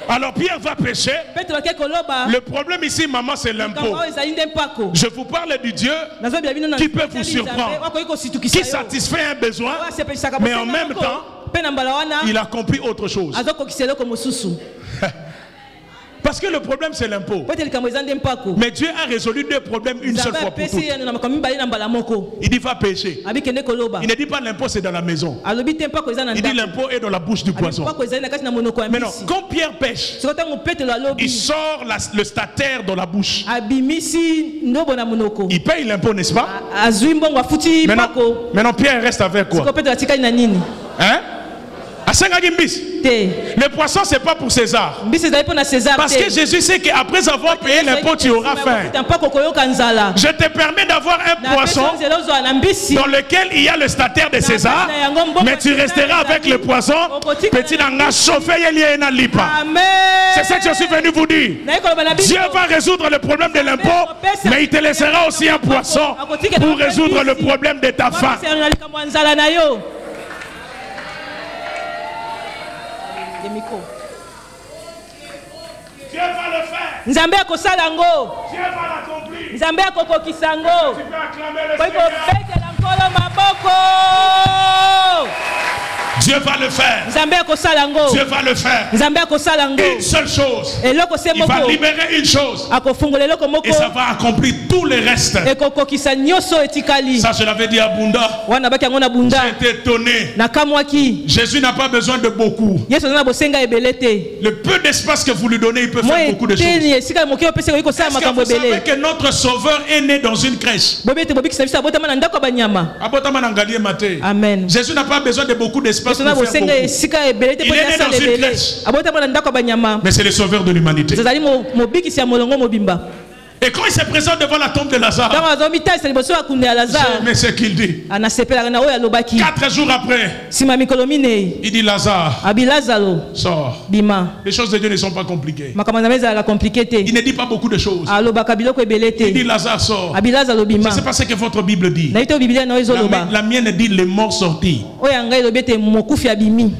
Alors Pierre va pêcher. Le problème ici, maman, c'est l'impôt. Je vous parle du Dieu qui peut vous surprendre, qui satisfait un besoin, mais en même temps, il accomplit autre chose. Parce que le problème c'est l'impôt. Mais Dieu a résolu deux problèmes une seule fois pour toutes. Il dit va pêcher. Il ne dit pas l'impôt c'est dans la maison. Il dit l'impôt est dans la bouche du poisson. Maintenant, quand Pierre pêche, il sort le stataire dans la bouche. Il paye l'impôt, n'est-ce pas? Maintenant Pierre reste avec quoi? Hein? Le poisson, c'est pas pour César. Parce que Jésus sait qu'après avoir payé l'impôt, tu auras faim. Je te permets d'avoir un poisson dans lequel il y a le stataire de César, mais tu resteras avec le poisson. Petit nanga chauffé, c'est ce que je suis venu vous dire. Dieu va résoudre le problème de l'impôt, mais il te laissera aussi un poisson pour résoudre le problème de ta faim. Dieu va le faire. Dieu va l'accomplir. Tu peux acclamer le Seigneur. Dieu va le faire. Dieu va le faire. Une seule chose. Il va libérer une chose. Et ça va accomplir tout le reste. Ça, je l'avais dit à Bunda. J'étais étonné. Jésus n'a pas besoin de beaucoup. Le peu d'espace que vous lui donnez, il peut faire beaucoup de choses. Est-ce que vous savez que notre Sauveur est né dans une crèche? Amen. Jésus n'a pas besoin de beaucoup d'espace. Il est né dans une crèche. Mais c'est le sauveur de l'humanité. Et quand il se présente devant la tombe de Lazare, mais ce qu'il dit, 4 jours après, il dit Lazare, sors. Les choses de Dieu ne sont pas compliquées. Il ne dit pas beaucoup de choses. Il dit Lazare, sors. Je ne sais pas ce que votre Bible dit. La mienne dit les morts sortis.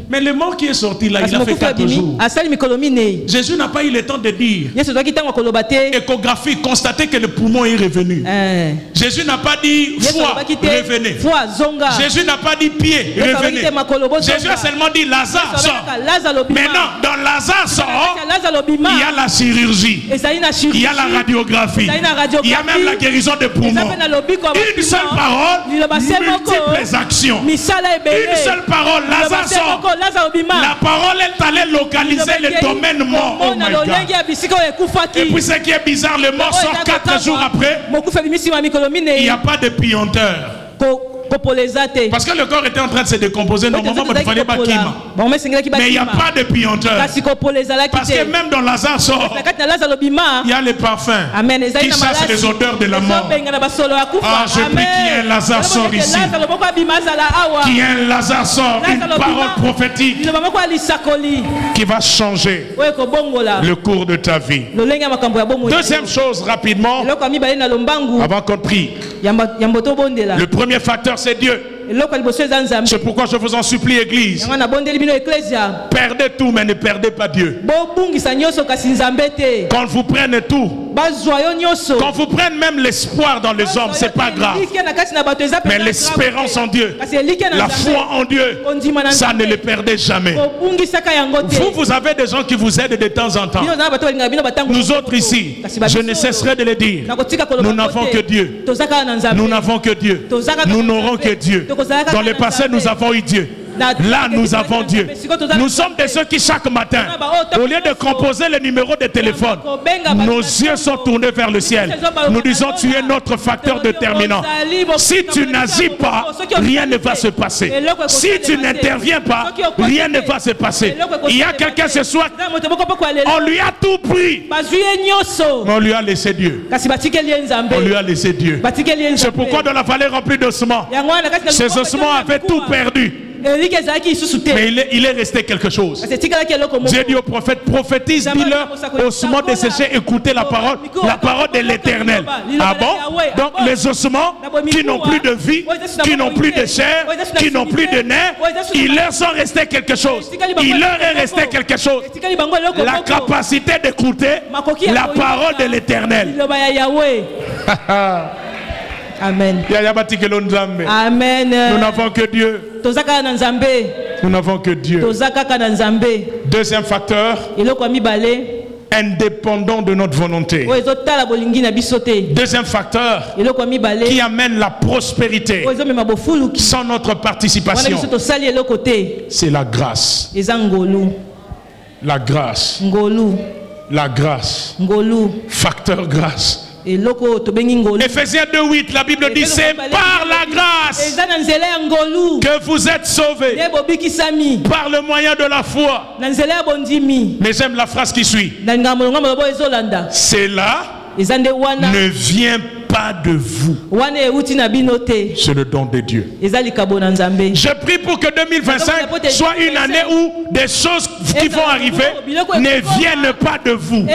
Mais le mort qui est sorti là, il a fait 4 jours. Jésus n'a pas eu le temps de dire échographie, constater que le poumon est revenu. Jésus n'a pas dit foi, revenez. Jésus n'a pas dit pied, revenez. Jésus a seulement dit Lazare sort. Maintenant, dans Lazare sort, il y a la chirurgie, il y a la radiographie, il y a même la guérison de poumons. Une seule parole, multiples actions. Une seule parole, Lazare sort. La parole est allée localiser le domaine mort. Oh my God. Et puis ce qui est bizarre, le mort sort 4 jours après. Il n'y a pas de pianteur. Parce que le corps était en train de se décomposer. Normalement, il ne fallait pas qu'il mais il n'y a pas de pianteur. Parce que même dans Lazare sort, il y a les parfums qui chassent les odeurs de la mort. Ah, je prie qu'il y ait un Lazare sort ici. Qu'il y ait un Lazare sort, une parole prophétique qui va changer le cours de ta vie. Deuxième chose, rapidement, avant qu'on prie. Le premier facteur, c'est Dieu. C'est pourquoi je vous en supplie, Église. Perdez tout, mais ne perdez pas Dieu. Quand vous prenez tout, Qu'on vous prenne même l'espoir dans les hommes, c'est pas grave. Mais l'espérance en Dieu, la foi en Dieu, ça ne les perdez jamais. Vous avez des gens qui vous aident de temps en temps. Nous autres ici, je ne cesserai de le dire, nous n'avons que Dieu. Nous n'avons que Dieu. Nous n'aurons que Dieu. Dans le passé, nous avons eu Dieu. Là, nous avons Dieu. Nous sommes de ceux qui, chaque matin, au lieu de composer le numéro de téléphone, nos yeux sont tournés vers le ciel. Nous disons, tu es notre facteur déterminant. Si tu n'agis pas, rien ne va se passer. Si tu n'interviens pas, rien ne va se passer. Il y a quelqu'un ce soir, on lui a tout pris, mais on lui a laissé Dieu. On lui a laissé Dieu. C'est pourquoi dans la vallée remplie d'ossements, ces ossements avaient tout perdu. Mais il est resté quelque chose. Dieu dit au prophète, prophétise, dis-leur, ossements desséchés, écoutez la parole de l'Éternel. Ah bon? Donc les ossements qui n'ont plus de vie, qui n'ont plus de chair, qui n'ont plus de nerfs, il leur sont restés quelque chose. Il leur est resté quelque chose. La capacité d'écouter la parole de l'Éternel. Amen. Amen. Nous n'avons que Dieu. Nous n'avons que Dieu. Deuxième facteur, indépendant de notre volonté. Deuxième facteur, qui amène la prospérité sans notre participation, c'est la grâce. La grâce. La grâse. Facteur grâce. Ephésiens 2:8, la Bible dit, c'est par la grâce que vous êtes sauvés par le moyen de la foi. Mais j'aime la phrase qui suit. Cela ne vient pas de vous. C'est le don de Dieu. Je prie pour que 2025 soit une année où des choses qui vont arriver ne viennent pas de vous.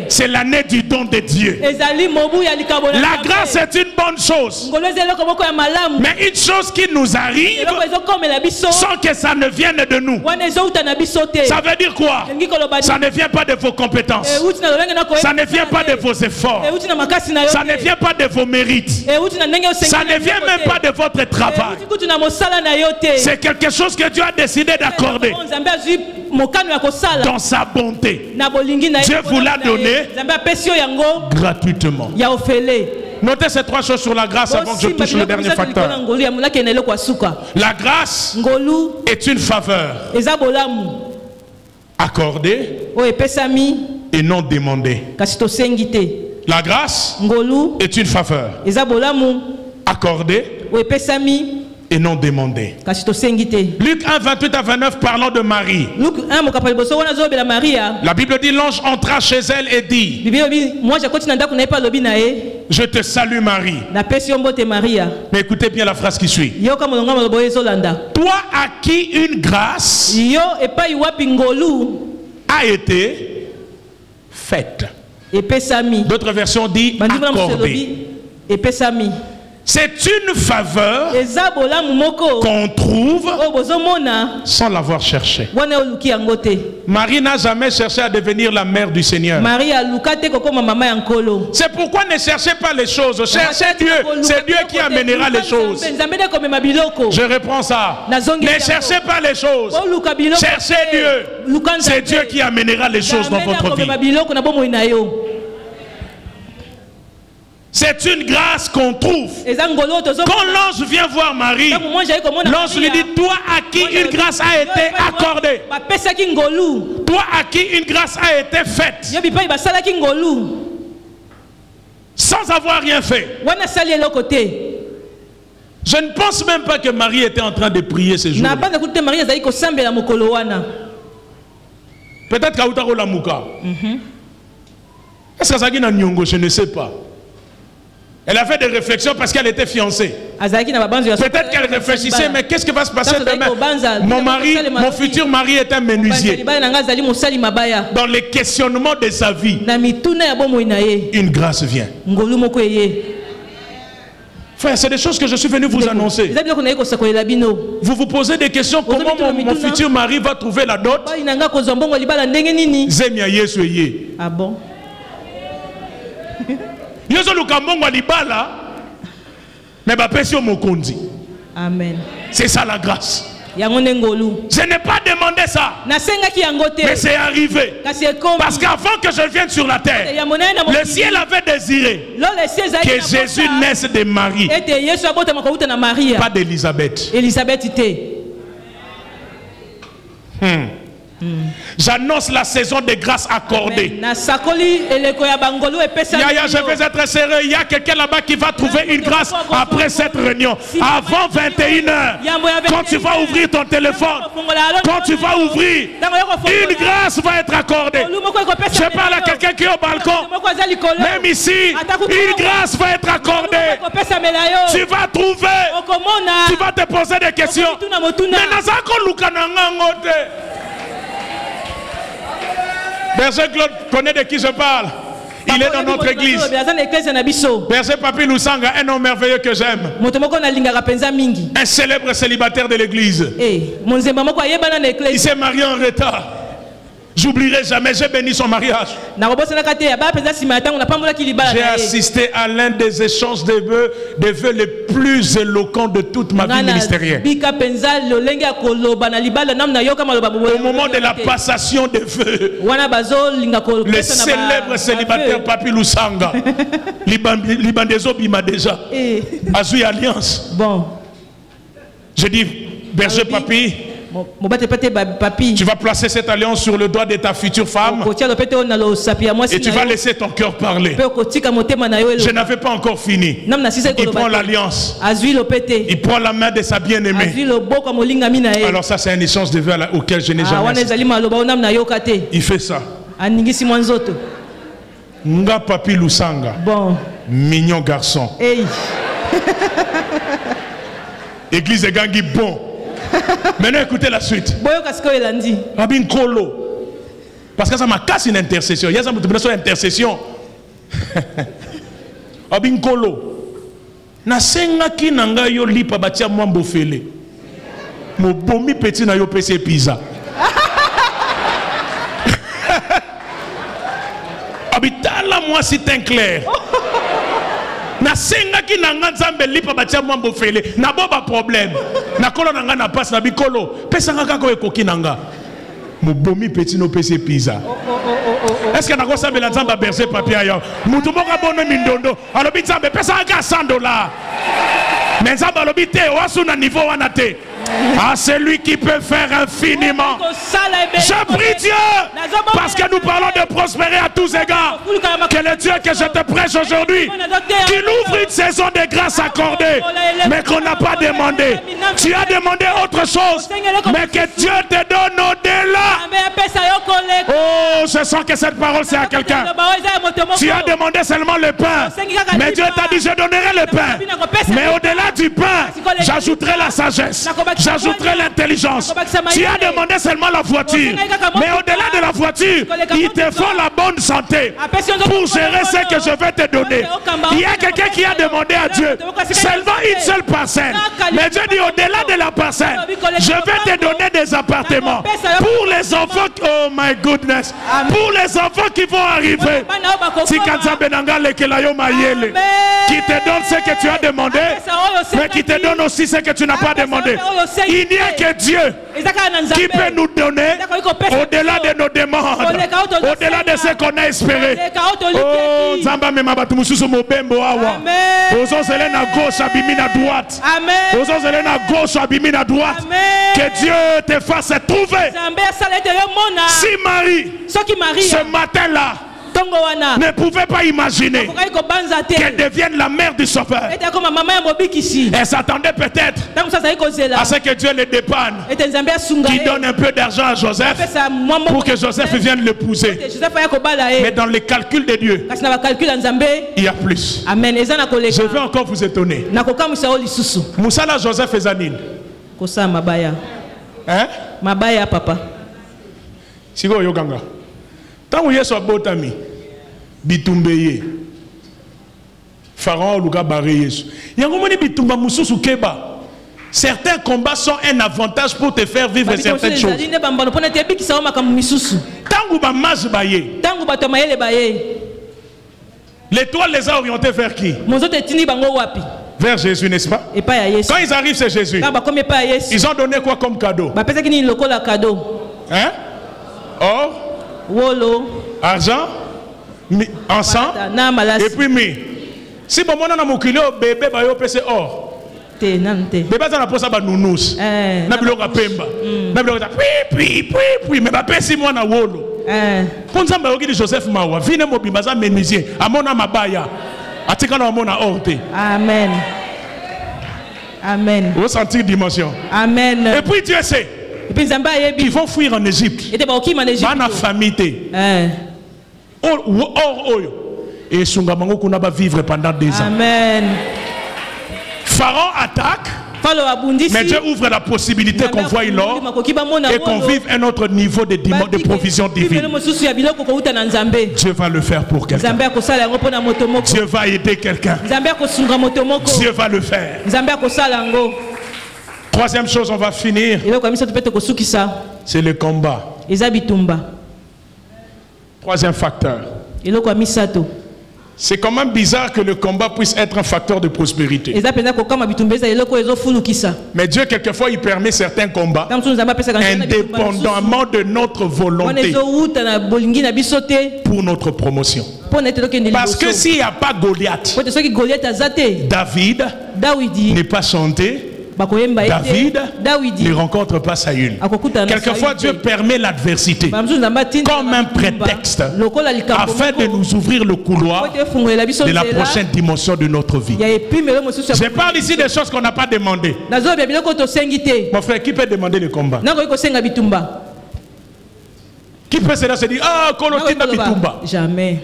C'est l'année du don de Dieu. La grâce est une bonne chose. Mais une chose qui nous arrive sans que ça ne vienne de nous. Ça veut dire quoi? Ça ne vient pas de vos compétences. Ça ne vient pas de vos efforts. Ça ne vient pas de vos mérites. Ça ne vient même pas de votre travail. C'est quelque chose que Dieu a décidé d'accorder dans sa bonté. Dieu vous l'a donné gratuitement. Notez ces trois choses sur la grâce avant que je touche le dernier facteur. La grâce est une faveur accordée et non demandée. La grâce est une faveur accordée et non demandée. Luc 1, 28 à 29, parlant de Marie. La Bible dit, l'ange entra chez elle et dit, je te salue Marie. Mais écoutez bien la phrase qui suit. Toi à qui une grâce a été faite. D'autres versions disent accordée. C'est une faveur qu'on trouve sans l'avoir cherché. Marie n'a jamais cherché à devenir la mère du Seigneur. C'est pourquoi ne cherchez pas les choses. Cherchez Dieu. C'est Dieu qui amènera les choses. Je reprends ça. Ne cherchez pas les choses. Cherchez Dieu. C'est Dieu qui amènera les choses dans votre vie. C'est une grâce qu'on trouve. Quand l'ange vient voir Marie, l'ange lui dit, toi à qui une grâce a été accordée, toi à qui une grâce a été faite, sans avoir rien fait. Je ne pense même pas que Marie était en train de prier ce jour. Peut-être qu'Aoutaro Lamouka. Est-ce que ça a Nyongo? Je ne sais pas. Elle a fait des réflexions parce qu'elle était fiancée. Peut-être qu'elle réfléchissait, mais qu'est-ce qui va se passer demain? Mon mari, mon futur mari est un menuisier. Dans les questionnements de sa vie, une grâce vient. Frère, c'est des choses que je suis venu vous annoncer. Vous vous posez des questions, comment mon futur mari va trouver la dot? Ah bon? Yozo lukamongo libala. Mais ba pesio mokondi. Amen. C'est ça la grâce. Je n'ai pas demandé ça. Mais c'est arrivé. Parce qu'avant que je vienne sur la terre, le ciel avait désiré que Jésus naisse de Marie. Pas d'Élisabeth. J'annonce la saison de grâce accordée. Yaya, je vais être sérieux. Il y a quelqu'un là-bas qui va trouver une grâce après cette réunion. Avant 21h, quand tu vas ouvrir ton téléphone, quand tu vas ouvrir, une grâce va être accordée. Je parle à quelqu'un qui est au balcon. Même ici, une grâce va être accordée. Tu vas trouver, tu vas te poser des questions. Berger Claude connaît de qui je parle. Il est dans notre église. Berger Papi Lusanga, un homme merveilleux que j'aime. Un célèbre célibataire de l'église. Il s'est marié en retard. J'oublierai jamais, j'ai béni son mariage. J'ai assisté à l'un des échanges de vœux les plus éloquents de toute ma vie ministérielle. Au moment de la passation des vœux, le célèbre célibataire Papi Lusanga, Libandezo Bima déjà, a joué alliance. Bon. Je dis, berger Papi, tu vas placer cette alliance sur le doigt de ta future femme et tu vas laisser ton cœur parler. Je n'avais pas encore fini. Il prend l'alliance. Il prend la main de sa bien-aimée. Alors ça c'est un échange de vœux auquel je n'ai jamais assisté. Il fait ça. Nga Papi Lusanga. Bon. Mignon garçon. Église de Gangi bon. Maintenant écoutez la suite. Rabin Kolo. Parce que ça m'a cassé une intercession. Il y a une intercession. Rabin Kolo. Na senga ki nanga yo lipa batia mwambo fele. Mo bomi petit na yo pese pizza. Habitala moi c'est un clair. Na senga ki nanga nzambe lipa batia mwambo fele na boba problème na kolo nanga na passe na bikolo pesa ngaka ko ekoki nanga mobomi petit no pese pizza. Est-ce que na ko sabela nzamba berger papier ayo mutu moka bono mindondo alobi nzambe pesa ngaka $100 mais nzamba alobi te wasu na niveau wana te. À celui qui peut faire infiniment. Je prie Dieu, parce que nous parlons de prospérer à tous égards, que le Dieu que je te prêche aujourd'hui, qu'il ouvre une saison de grâce accordée, mais qu'on n'a pas demandé. Tu as demandé autre chose, mais que Dieu te donne au-delà. Oh, je sens que cette parole c'est à quelqu'un. Tu as demandé seulement le pain, mais Dieu t'a dit je donnerai le pain, mais au-delà du pain, j'ajouterai la sagesse. J'ajouterai l'intelligence. Tu as demandé seulement la voiture, mais au-delà de la voiture, il te faut la bonne santé pour gérer ce que je vais te donner. Il y a quelqu'un qui a demandé à Dieu seulement une seule parcelle, mais Dieu dit au-delà de la parcelle, je vais te donner des appartements pour les enfants. Oh my goodness, pour les enfants qui vont arriver, qui te donne ce que tu as demandé, mais qui te donne aussi ce que tu n'as pas demandé. Il n'y a que Dieu qui peut nous donner au-delà de nos demandes, au-delà de ce qu'on a espéré. Oh, Zamba me mabatu mususu mobembo awa. Ozo zele na gauche abimi na droite. Ozo zele na gauche abimi na droite. Que Dieu te fasse trouver. Si Marie, ce matin-là, ne pouvait pas imaginer qu'elle devienne la mère du Sauveur. Elle s'attendait peut-être à ce que Dieu le dépanne, qui donne un peu d'argent à Joseph pour que Joseph vienne l'épouser. Mais dans les calculs de Dieu, il y a plus. Je veux encore vous étonner. Moussala Joseph et Zanine. Hein? Mabaya papa. Sigo Yoganga. Tant que Yesu abotami bitumbeye Pharaon luka baré Yesu. Yango moni bitumba mususu keba. Certains combats sont un avantage pour te faire vivre certaines choses. Tangu ba maj baye. L'étoile les a orientés vers qui? Mozoto etini bango wapi? Vers Jésus, n'est-ce pas? Et pas ya Yesu. Quand ils arrivent, c'est Jésus. Ils ont donné quoi comme cadeau? Ba pesa kini lokola cadeau. Hein? Or, wolo, argent, encens, et puis mi. Si bon mon mokilo bébé ba yo pese or. Nante. Bébé ça na posa ba nounous. Na biloko pemba. Na biloko puis mais ba pesi moi na wolo. Pour nzamba yoki di Joseph Mawa, vine mobimba za menuisier, amona mabaya. Atika na amona orte. Amen. Amen. Vous sentez dimension. Amen. Et puis Dieu sait. Ils vont fuir en Égypte. Bana famille. Et Sungamango Kunaba vivre pendant 2 ans. Amen. Pharaon attaque. Mais Dieu ouvre la possibilité qu'on voie l'or et qu'on vive un autre niveau de provision divine. Dieu va le faire pour quelqu'un. Dieu va aider quelqu'un. Dieu va le faire. Troisième chose, on va finir. C'est le combat. Troisième facteur. C'est quand même bizarre que le combat puisse être un facteur de prospérité. Mais Dieu, quelquefois, il permet certains combats indépendamment de notre volonté pour notre promotion. Parce que s'il n'y a pas Goliath, David n'est pas chanté. David ne rencontre pas Saül. Quelquefois Dieu permet l'adversité comme un prétexte afin de nous ouvrir le couloir de la prochaine dimension de notre vie. Je parle ici des choses qu'on n'a pas demandées. Mon frère, qui peut demander le combat? Qui peut se dire ah, Colotina Bitumba? Jamais.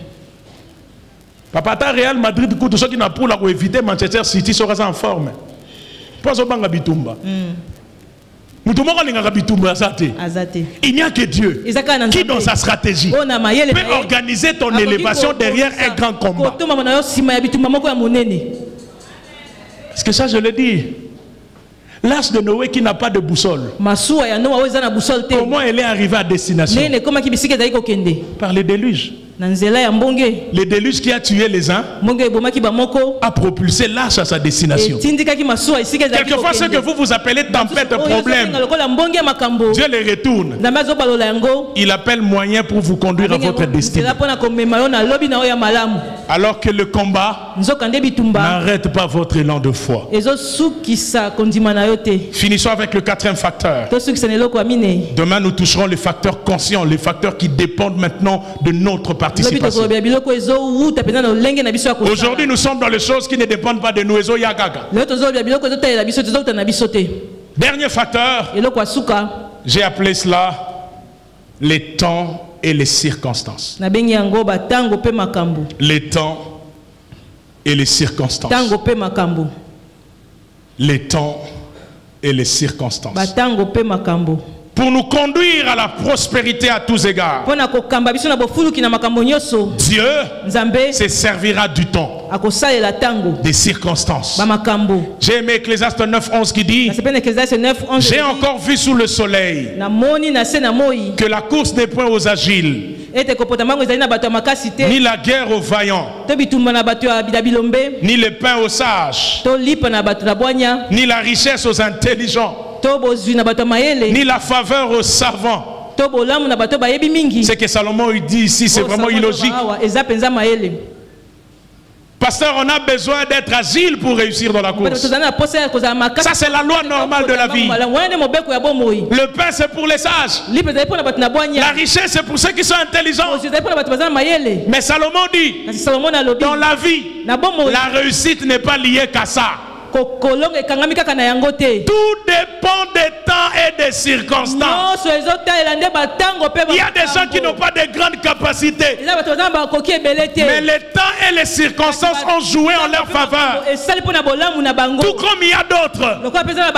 Papa, ta Real Madrid, tout ce qui n'a pour éviter Manchester City sera en forme. Il n'y a que Dieu qui, dans sa stratégie, peut organiser ton élévation derrière un grand combat. Est-ce que ça, je le dis? L'âge de Noé qui n'a pas de boussole, comment elle est arrivée à destination? Par les déluges. Le déluge qui a tué les uns a propulsé l'arche à sa destination. Quelquefois, ce que vous appelez tempête, problème, Dieu les retourne. Il appelle moyen pour vous conduire à votre destinée. Alors que le combat n'arrête pas votre élan de foi. Finissons avec le 4e facteur. Demain, nous toucherons les facteurs conscients, les facteurs qui dépendent maintenant de notre participation. Aujourd'hui, nous sommes dans les choses qui ne dépendent pas de nous. Dernier facteur, j'ai appelé cela les temps et les circonstances. Les temps et les circonstances. Les temps et les circonstances. Pour nous conduire à la prospérité à tous égards. Dieu se servira du temps, des circonstances. J'ai aimé Ecclésiaste 9:11 qui dit: j'ai encore vu sous le soleil que la course n'est point aux agiles, ni la guerre aux vaillants, ni le pain aux sages, ni la richesse aux intelligents, ni la faveur aux savants. Ce que Salomon dit ici, c'est vraiment illogique. Pasteur, on a besoin d'être agile pour réussir dans la course. Ça, c'est la loi normale de la vie. Le pain, c'est pour les sages. La richesse, c'est pour ceux qui sont intelligents. Mais Salomon dit, dans la vie, la réussite n'est pas liée qu'à ça. Tout dépend des temps et des circonstances. Il y a des gens qui n'ont pas de grandes capacités, mais les temps et les circonstances ont joué en leur faveur. Tout comme il y a d'autres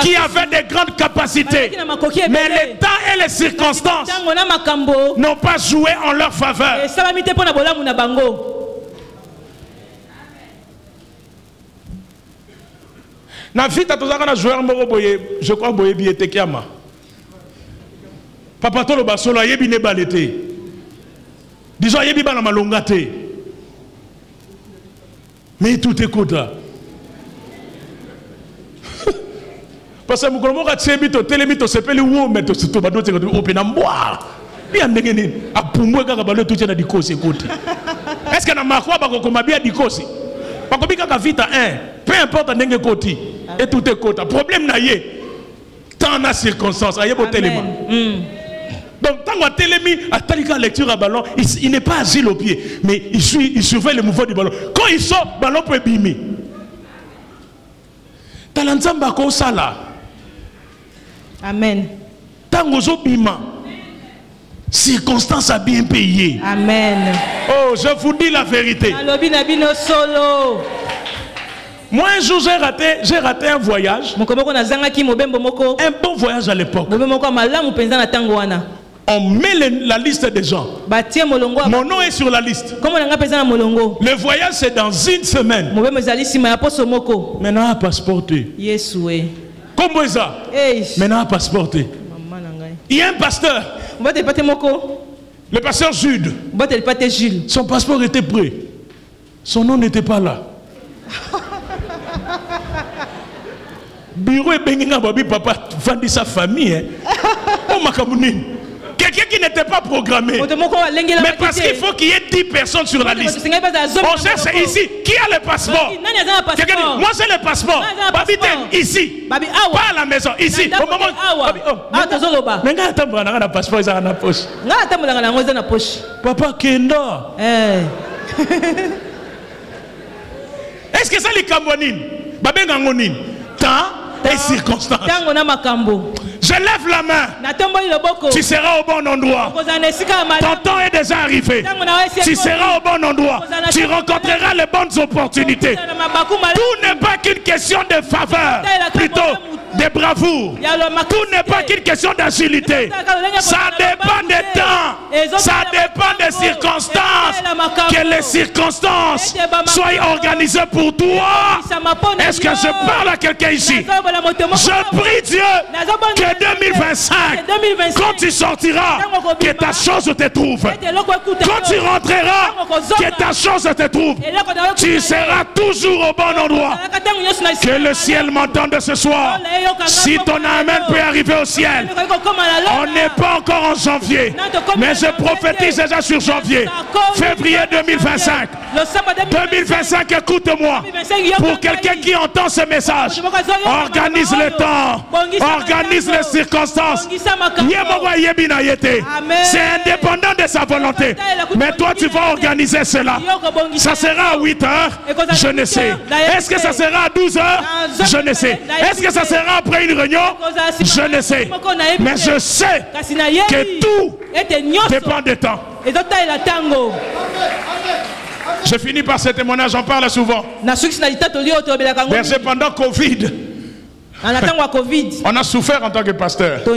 qui avaient de grandes capacités, mais les temps et les circonstances n'ont pas joué en leur faveur. Na vite tozaka na joueur moko boye, je crois boye biete kiama. Papa to lo basolo yebi ne balete. Disons yebi bana malonga te. Mais tout écoute là. Parce que mon a tsembi to telemi to sepeli wo mais to to bado te ko opena mboa. Bien ndengeni apumwe kaka balo tout na dikosi écoute. Est-ce que na makwa ba ko mabia dikosi? Ba ko bika ka vita 1. Peu importe ndenge koti et tout écoute. Problème na yé. Tant na circonstance ayebo telema. Donc, tant qu'on télémi à talika lecture à ballon, il n'est pas asile au pied, mais il surveille le mouvement du ballon. Quand il sort, le ballon peut bimer. Talanzamba ko sala. Amen. Tant qu'on bima, circonstance a bien payé. Amen. Oh, je vous dis la vérité. Moi, un jour, j'ai raté un voyage. Un bon voyage à l'époque. On met la liste des gens. Mon nom est sur la liste. Le voyage, c'est dans une semaine. Maintenant, à passeporter. Comment ça? Maintenant, à passeporter. Il y a un pasteur. Le pasteur Jude. Son passeport était prêt. Son nom n'était pas là. Bureau et Benginga Babi Papa vendit sa famille. Oh ma camounine. Quelqu'un qui n'était pas programmé. Mais parce qu'il faut qu'il y ait 10 personnes sur la liste. On cherche ici. Qui a le passeport? Quelqu'un dit, moi j'ai le passeport. Babi ici. Pas à la maison. Ici. Au moment où. Mais quand on a un passeport, ils ont la poche. Papa Kenda. Est-ce que ça les Camerounines? Babi Ngangonine. Temps et circonstances. Je lève la main. Tu seras au bon endroit. Ton temps est déjà arrivé. Tu seras au bon endroit. Tu rencontreras les bonnes opportunités. Tout n'est pas qu'une question de faveur, plutôt de bravoure. Tout n'est pas qu'une question d'agilité. Ça dépend des temps. Ça dépend des circonstances. Que les circonstances soient organisées pour toi. Est-ce que je parle à quelqu'un ici? Je prie Dieu que 2025, quand tu sortiras, que ta chose te trouve. Quand tu rentreras, que ta chose te trouve. Tu seras toujours au bon endroit. Que le ciel m'entende ce soir. Si ton amen peut arriver au ciel, on n'est pas encore en janvier, mais je prophétise déjà sur janvier, février 2025. 2025, écoute-moi. Pour quelqu'un qui entend ce message, organise le temps, organise les circonstances. C'est indépendant de sa volonté. Mais toi, tu vas organiser cela. Ça sera à 8 heures, je ne sais. Est-ce que ça sera à 12 heures? Je ne sais. Est-ce que ça sera après une réunion? Je ne sais. Mais je sais que tout dépend du temps. Je finis par ce témoignage, j'en parle souvent. Verset pendant Covid. On a souffert en tant que pasteur. On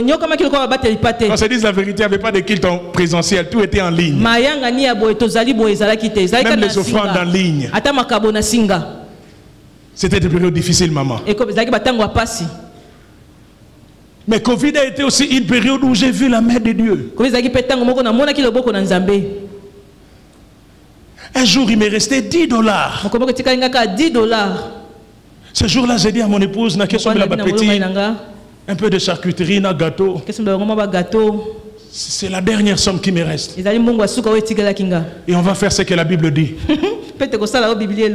se dit la vérité, il n'y avait pas de culte en présentiel, tout était en ligne. Même les offrandes en ligne. C'était des périodes difficiles, maman. Mais Covid a été aussi une période où j'ai vu la main de Dieu. Un jour, il m'est resté $10. Ce jour-là, j'ai dit à mon épouse, un peu de charcuterie, un gâteau. C'est la dernière somme qui me reste. Et on va faire ce que la Bible dit.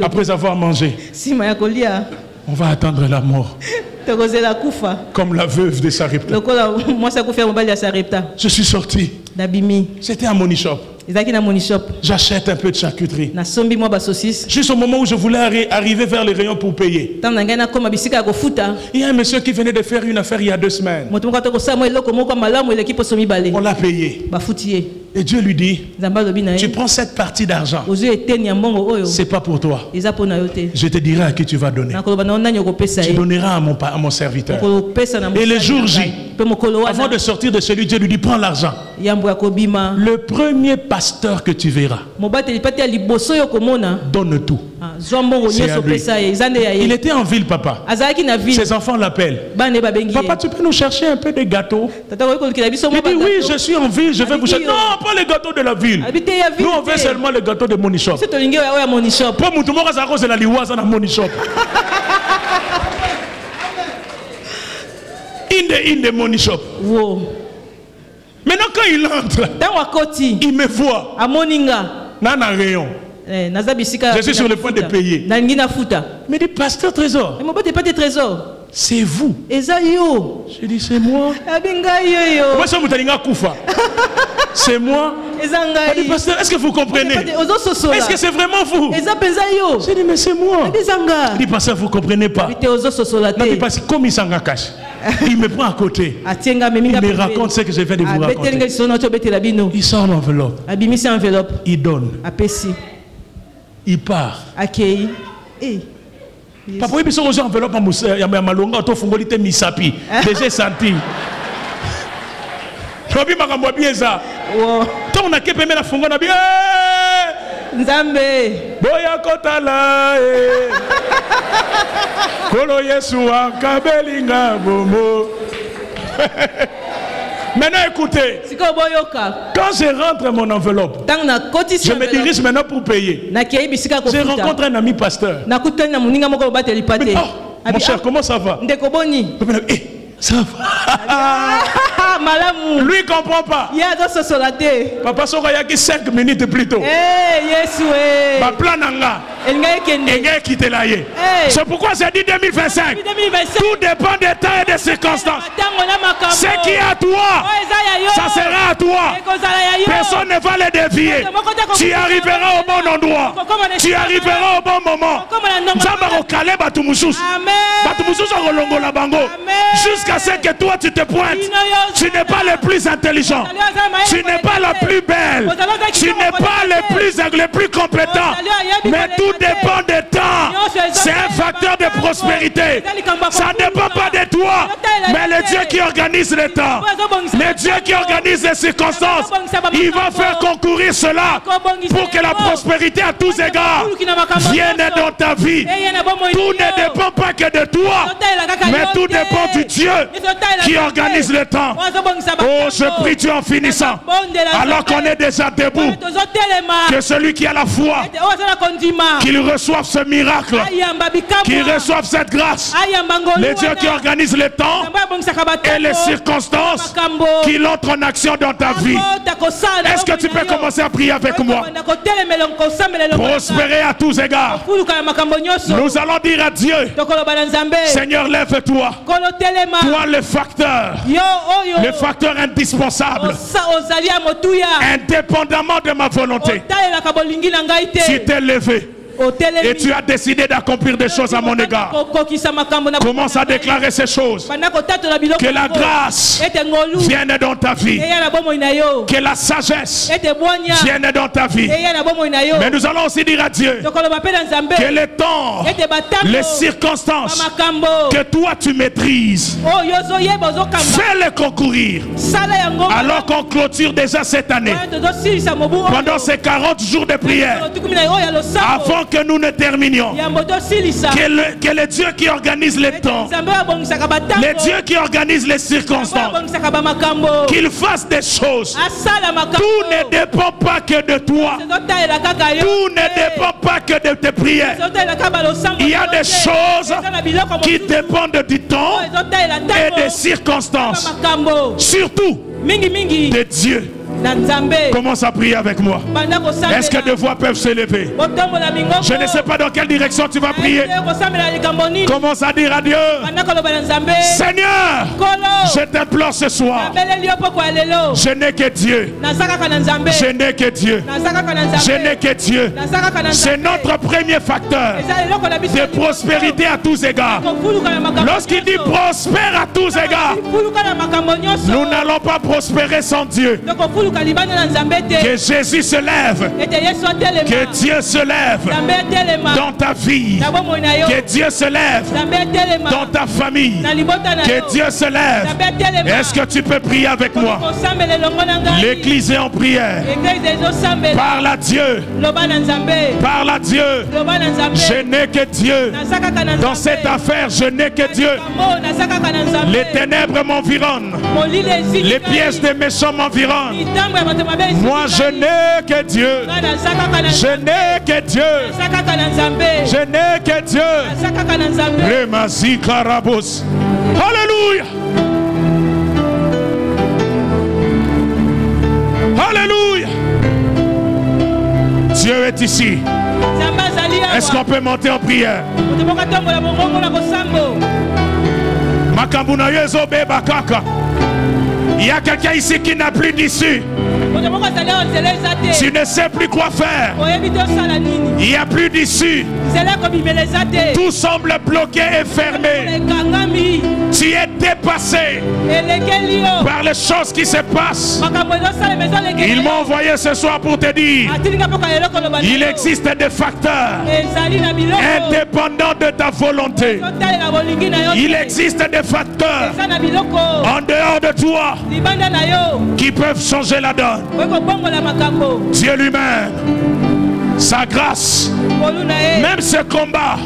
Après avoir mangé, on va attendre la mort. Comme la veuve de Sarepta. Je suis sorti. C'était à Monishop. J'achète un peu de charcuterie. Juste au moment où je voulais arriver vers les rayons pour payer, il y a un monsieur qui venait de faire une affaire il y a 2 semaines. On l'a payé. Et Dieu lui dit, tu prends cette partie d'argent. C'est pas pour toi. Je te dirai à qui tu vas donner. Tu donneras à mon serviteur. Et le jour J, avant de sortir de celui, Dieu lui dit, prends l'argent. Le premier pasteur que tu verras, donne tout. C'est à lui. Il était en ville, papa. Ses enfants l'appellent. Papa, tu peux nous chercher un peu de gâteaux? Il dit oui, je suis en ville, je vais vous chercher. Non, pas les gâteaux de la ville. Nous, on veut seulement les gâteaux de Money Shop. Pour Moutoumora, ça cause la liwaza dans Money Shop. In the Money Shop. Maintenant, quand il entre, il me voit. Dans un rayon. Je suis sur le point de payer. Il me dit, pasteur Trésor, c'est vous. Je dis, c'est moi. C'est moi. Il dit, pasteur, est-ce que vous comprenez? Est-ce que c'est vraiment vous? Je dis, mais c'est moi. Il dit, pasteur, vous ne comprenez pas. Non, parce que comme il s'en cache, il me prend à côté. Il me raconte ce que je viens de vous raconter. Il sort l'enveloppe. Il donne. Il part. Papa, il sort l'enveloppe à Malonga, au Fongolite Misapi. Déjà senti. Robi Makambo bien ça. Toi, on a qu'à payer la Fongo, on a bien. Nzambe. Boya Kotala. Kolo Yesua, Kabelinga, Bomo. Maintenant écoutez, quand je rentre mon enveloppe, je me dirige maintenant pour payer. Je rencontre un ami pasteur. Oh, mon cher, comment ça va? Ça va. Lui ne comprend pas. Papa Soka qui 5 minutes plus tôt. Ma plan nanga. C'est pourquoi j'ai dit 2025. Tout dépend des temps et des circonstances. Ce qui est à toi, ça sera à toi. Personne ne va le dévier. Tu arriveras au bon endroit. Tu arriveras au bon moment. Jusqu'à ce que toi tu te pointes. Tu n'es pas le plus intelligent. Tu n'es pas la plus belle. Tu n'es pas le plus compétent. Mais tout dépend des temps. C'est un facteur de prospérité. Ça ne dépend pas de toi, mais le Dieu qui organise le temps, le Dieu qui organise les circonstances, il va faire concourir cela pour que la prospérité à tous égards vienne dans ta vie. Tout ne dépend pas que de toi, mais tout dépend du Dieu qui organise le temps. Oh, je prie Dieu en finissant, alors qu'on est déjà debout, que celui qui a la foi, qu'il reçoive ce miracle, qu'il reçoive cette grâce, le Dieu qui organise le temps et les circonstances, qu'il entre en action dans ta vie. Est-ce que tu peux commencer à prier avec moi? Prospérer à tous égards. Nous allons dire à Dieu, Seigneur, lève-toi. Toi le facteur indispensable, indépendamment de ma volonté. Tu t'es levé et tu as décidé d'accomplir des choses à mon égard. Commence à déclarer ces choses. Que la grâce vienne dans ta vie. Que la sagesse vienne dans ta vie. Mais nous allons aussi dire à Dieu que le temps, les circonstances que toi tu maîtrises, fais-les concourir. Alors qu'on clôture déjà cette année, pendant ces 40 jours de prière, avant que nous ne terminions, que le Dieu qui organise le temps, le Dieu qui organise les circonstances, qu'il fasse des choses. Tout ne dépend pas que de toi. Tout ne dépend pas que de tes prières. Il y a des choses qui dépendent du temps et des circonstances. Surtout de Dieu. Commence à prier avec moi. Est-ce que deux voix peuvent s'élever? Je ne sais pas dans quelle direction tu vas prier. Commence à dire à Dieu, Seigneur, je t'implore ce soir. Je n'ai que Dieu. Je n'ai que Dieu. Je n'ai que Dieu. C'est notre premier facteur de prospérité à tous égards. Lorsqu'il dit prospère à tous égards, nous n'allons pas prospérer sans Dieu. Que Jésus se lève. Que Dieu se lève dans ta vie. Que Dieu se lève dans ta famille. Que Dieu se lève. Est-ce que tu peux prier avec moi? L'église est en prière. Parle à Dieu. Parle à Dieu. Je n'ai que Dieu. Dans cette affaire, je n'ai que Dieu. Les ténèbres m'environnent. Les pièges des méchants m'environnent. Moi, je n'ai que Dieu. Je n'ai que Dieu. Je n'ai que Dieu. Remasi Karabos. Alléluia. Alléluia. Dieu est ici. Est-ce qu'on peut monter en prière? Il y a quelqu'un ici qui n'a plus d'issue. Tu ne sais plus quoi faire. Il n'y a plus d'issue. Tout semble bloqué et fermé. Tu es dépassé par les choses qui se passent. Ils m'ont envoyé ce soir pour te dire, il existe des facteurs indépendants de ta volonté. Il existe des facteurs en dehors de toi qui peuvent changer la donne. Dieu lui-même, sa grâce, même ce combat,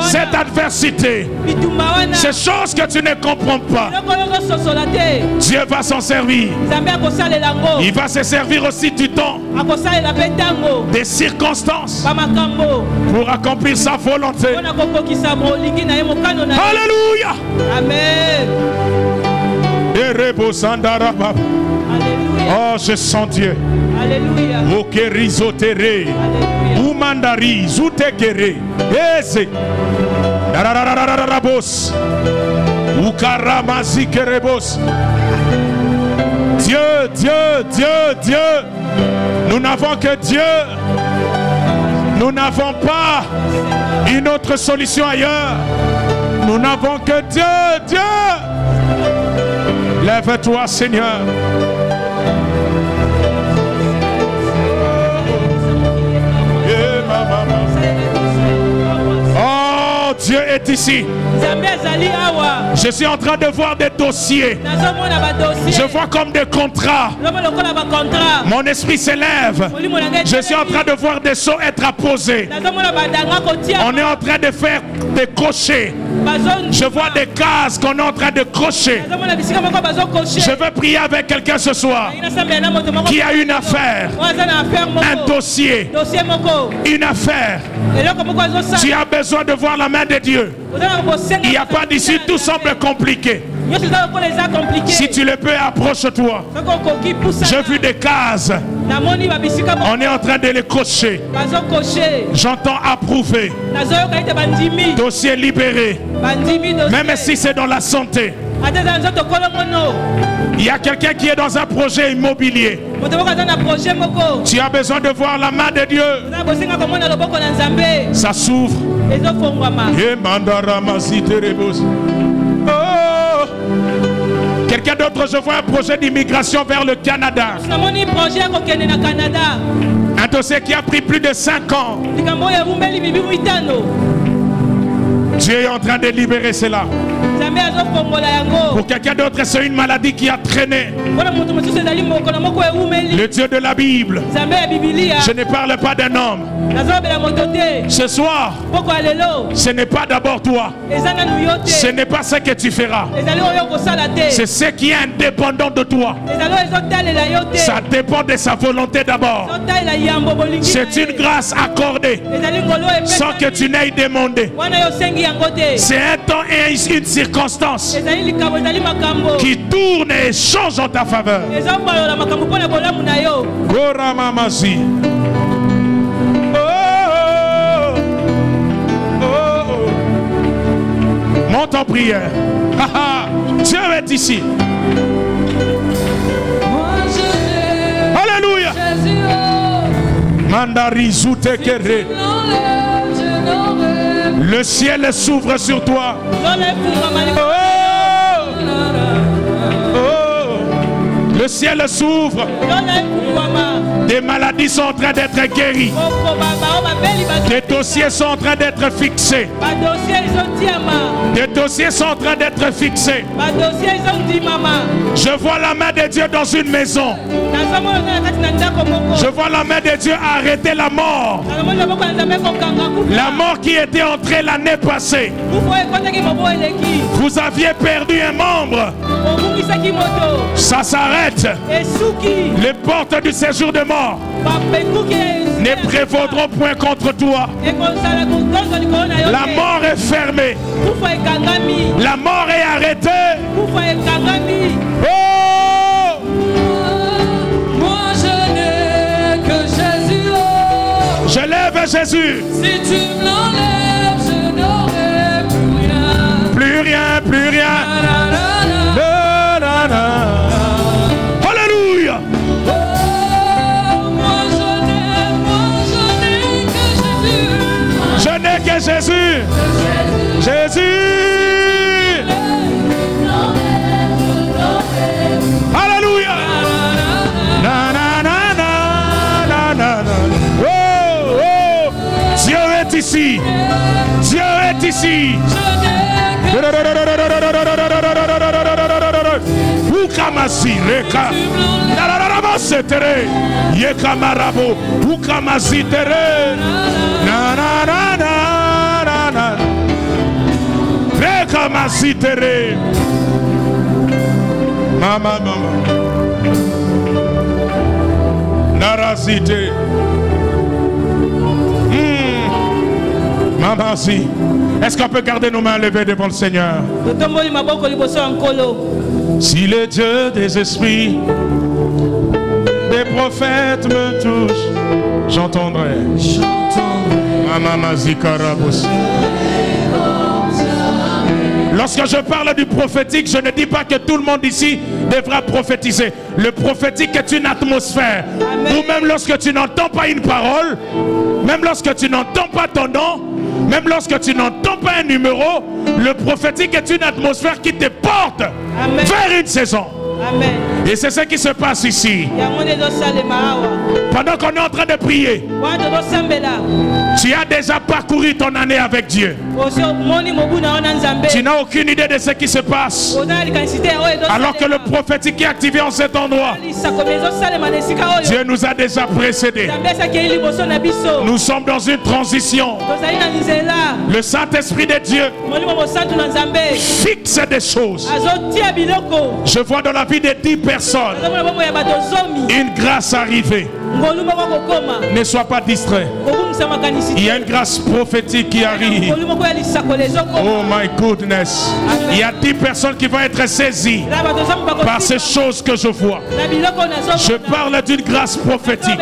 cette adversité, ces choses que tu ne comprends pas, Dieu va s'en servir. Il va se servir aussi du temps, des circonstances, pour accomplir sa volonté. Alléluia. Amen. Oh, je sens Dieu. Alléluia. Okerizotere. Umandari zutekere. Eze. Dararararabos. Ukaramazikerebos. Dieu, Dieu, Dieu, Dieu. Nous n'avons que Dieu. Nous n'avons pas une autre solution ailleurs. Nous n'avons que Dieu, Dieu. Lève-toi, Seigneur. Oh, Dieu est ici. Je suis en train de voir des dossiers. Je vois comme des contrats. Mon esprit s'élève. Je suis en train de voir des sceaux être apposés. On est en train de faire des cochers. Je vois des cases qu'on est en train de cocher. Je veux prier avec quelqu'un ce soir qui a une affaire, un dossier, une affaire. Tu as besoin de voir la main de Dieu. Il n'y a pas d'issue, tout semble compliqué. Si tu le peux, approche-toi. J'ai vu des cases. On est en train de les cocher. J'entends approuver. Dossier libéré. Même si c'est dans la santé. Il y a quelqu'un qui est dans un projet immobilier. Tu as besoin de voir la main de Dieu. Ça s'ouvre. Oh. Quelqu'un d'autre, je vois un projet d'immigration vers le Canada. Un dossier qui a pris plus de 5 ans. Dieu est en train de libérer cela. Pour quelqu'un d'autre, c'est une maladie qui a traîné. Le Dieu de la Bible. Je ne parle pas d'un homme. Ce soir, ce n'est pas d'abord toi. Ce n'est pas ce que tu feras. C'est ce qui est indépendant de toi. Ça dépend de sa volonté d'abord. C'est une grâce accordée sans que tu n'aies demandé. C'est un temps et une circonstance qui tourne et change en ta faveur. Goramamazi. Monte en prière. Dieu est ici. Alléluia. Mandarizute kere. Le ciel s'ouvre sur toi. Oh. Oh. Le ciel s'ouvre. Des maladies sont en train d'être guéries. Des dossiers sont en train d'être fixés. Des dossiers sont en train d'être fixés. Je vois la main de Dieu dans une maison. Je vois la main de Dieu arrêter la mort. La mort qui était entrée l'année passée. Vous aviez perdu un membre. Ça s'arrête. Les portes du séjour de mort ne prévaudront point contre toi. La mort est fermée. La mort est arrêtée. Oh! Moi je n'ai que Jésus. Oh. Je lève Jésus. Si tu me l'enlèves, je n'aurai plus rien. Plus rien, plus rien. Na, na, na. Alléluia. Oh, moi je n'ai que Jésus. Je n'ai que Jésus. Jésus. Alléluia. Na, na, na, na, na, na, na. Oh, oh. Dieu est ici. Dieu est ici. Ukamasi reka nararama setere yekamarabo ukamasi tere na na na na na na reka masi tere mama narasite maman si. Est-ce qu'on peut garder nos mains levées devant le Seigneur? Si le Dieu des esprits, des prophètes me touchent, j'entendrai. Maman Zikarabos. Lorsque je parle du prophétique, je ne dis pas que tout le monde ici devra prophétiser. Le prophétique est une atmosphère. Ou même lorsque tu n'entends pas une parole, même lorsque tu n'entends pas ton nom, même lorsque tu n'entends pas un numéro, le prophétique est une atmosphère qui te porte vers une saison. Amen. Et c'est ce qui se passe ici. Pendant qu'on est en train de prier, tu as déjà parcouru ton année avec Dieu. Tu n'as aucune idée de ce qui se passe. Alors que le prophétique est activé en cet endroit, Dieu nous a déjà précédés. Nous sommes dans une transition. Le Saint-Esprit de Dieu fixe des choses. Je vois dans la vie de 10 personnes une grâce arrivée. Ne sois pas distrait. Il y a une grâce prophétique qui arrive. Oh my goodness. Il y a 10 personnes qui vont être saisies par ces choses que je vois. Je parle d'une grâce prophétique.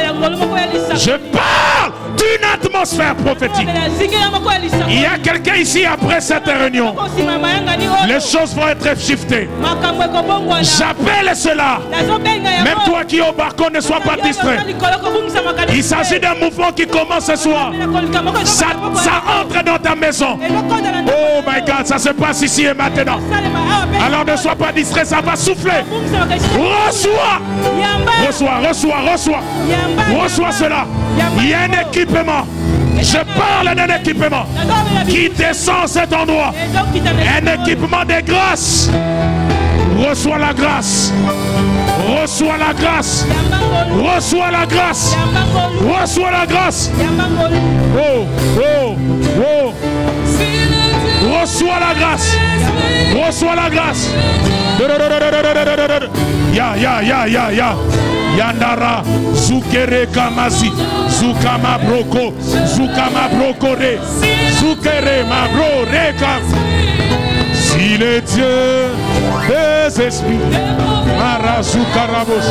Je parle d'une atmosphère prophétique. Il y a quelqu'un ici après cette réunion. Les choses vont être shiftées. J'appelle cela. Même toi qui es au balcon, ne sois pas distrait. Il s'agit d'un mouvement qui commence ce soir. Ça entre dans ta maison. Oh my God, ça se passe ici et maintenant. Alors ne sois pas distrait, ça va souffler. Reçois. Reçois, reçois, reçois. Reçois cela. Il y a un équipement. Je parle d'un équipement qui descend cet endroit. Un équipement de grâce. Reçois la grâce. Reçois la grâce. Reçois la grâce. Reçois la grâce. Oh, oh, oh. Reçois la grâce. Reçois la grâce. Ya, ya, ya, ya, ya. Yandara, Zukere Kamasi, Zukama Broko, Zukama Brokore, Zukere Mabro Reka. Si le Dieu des esprits, Marazukarabos.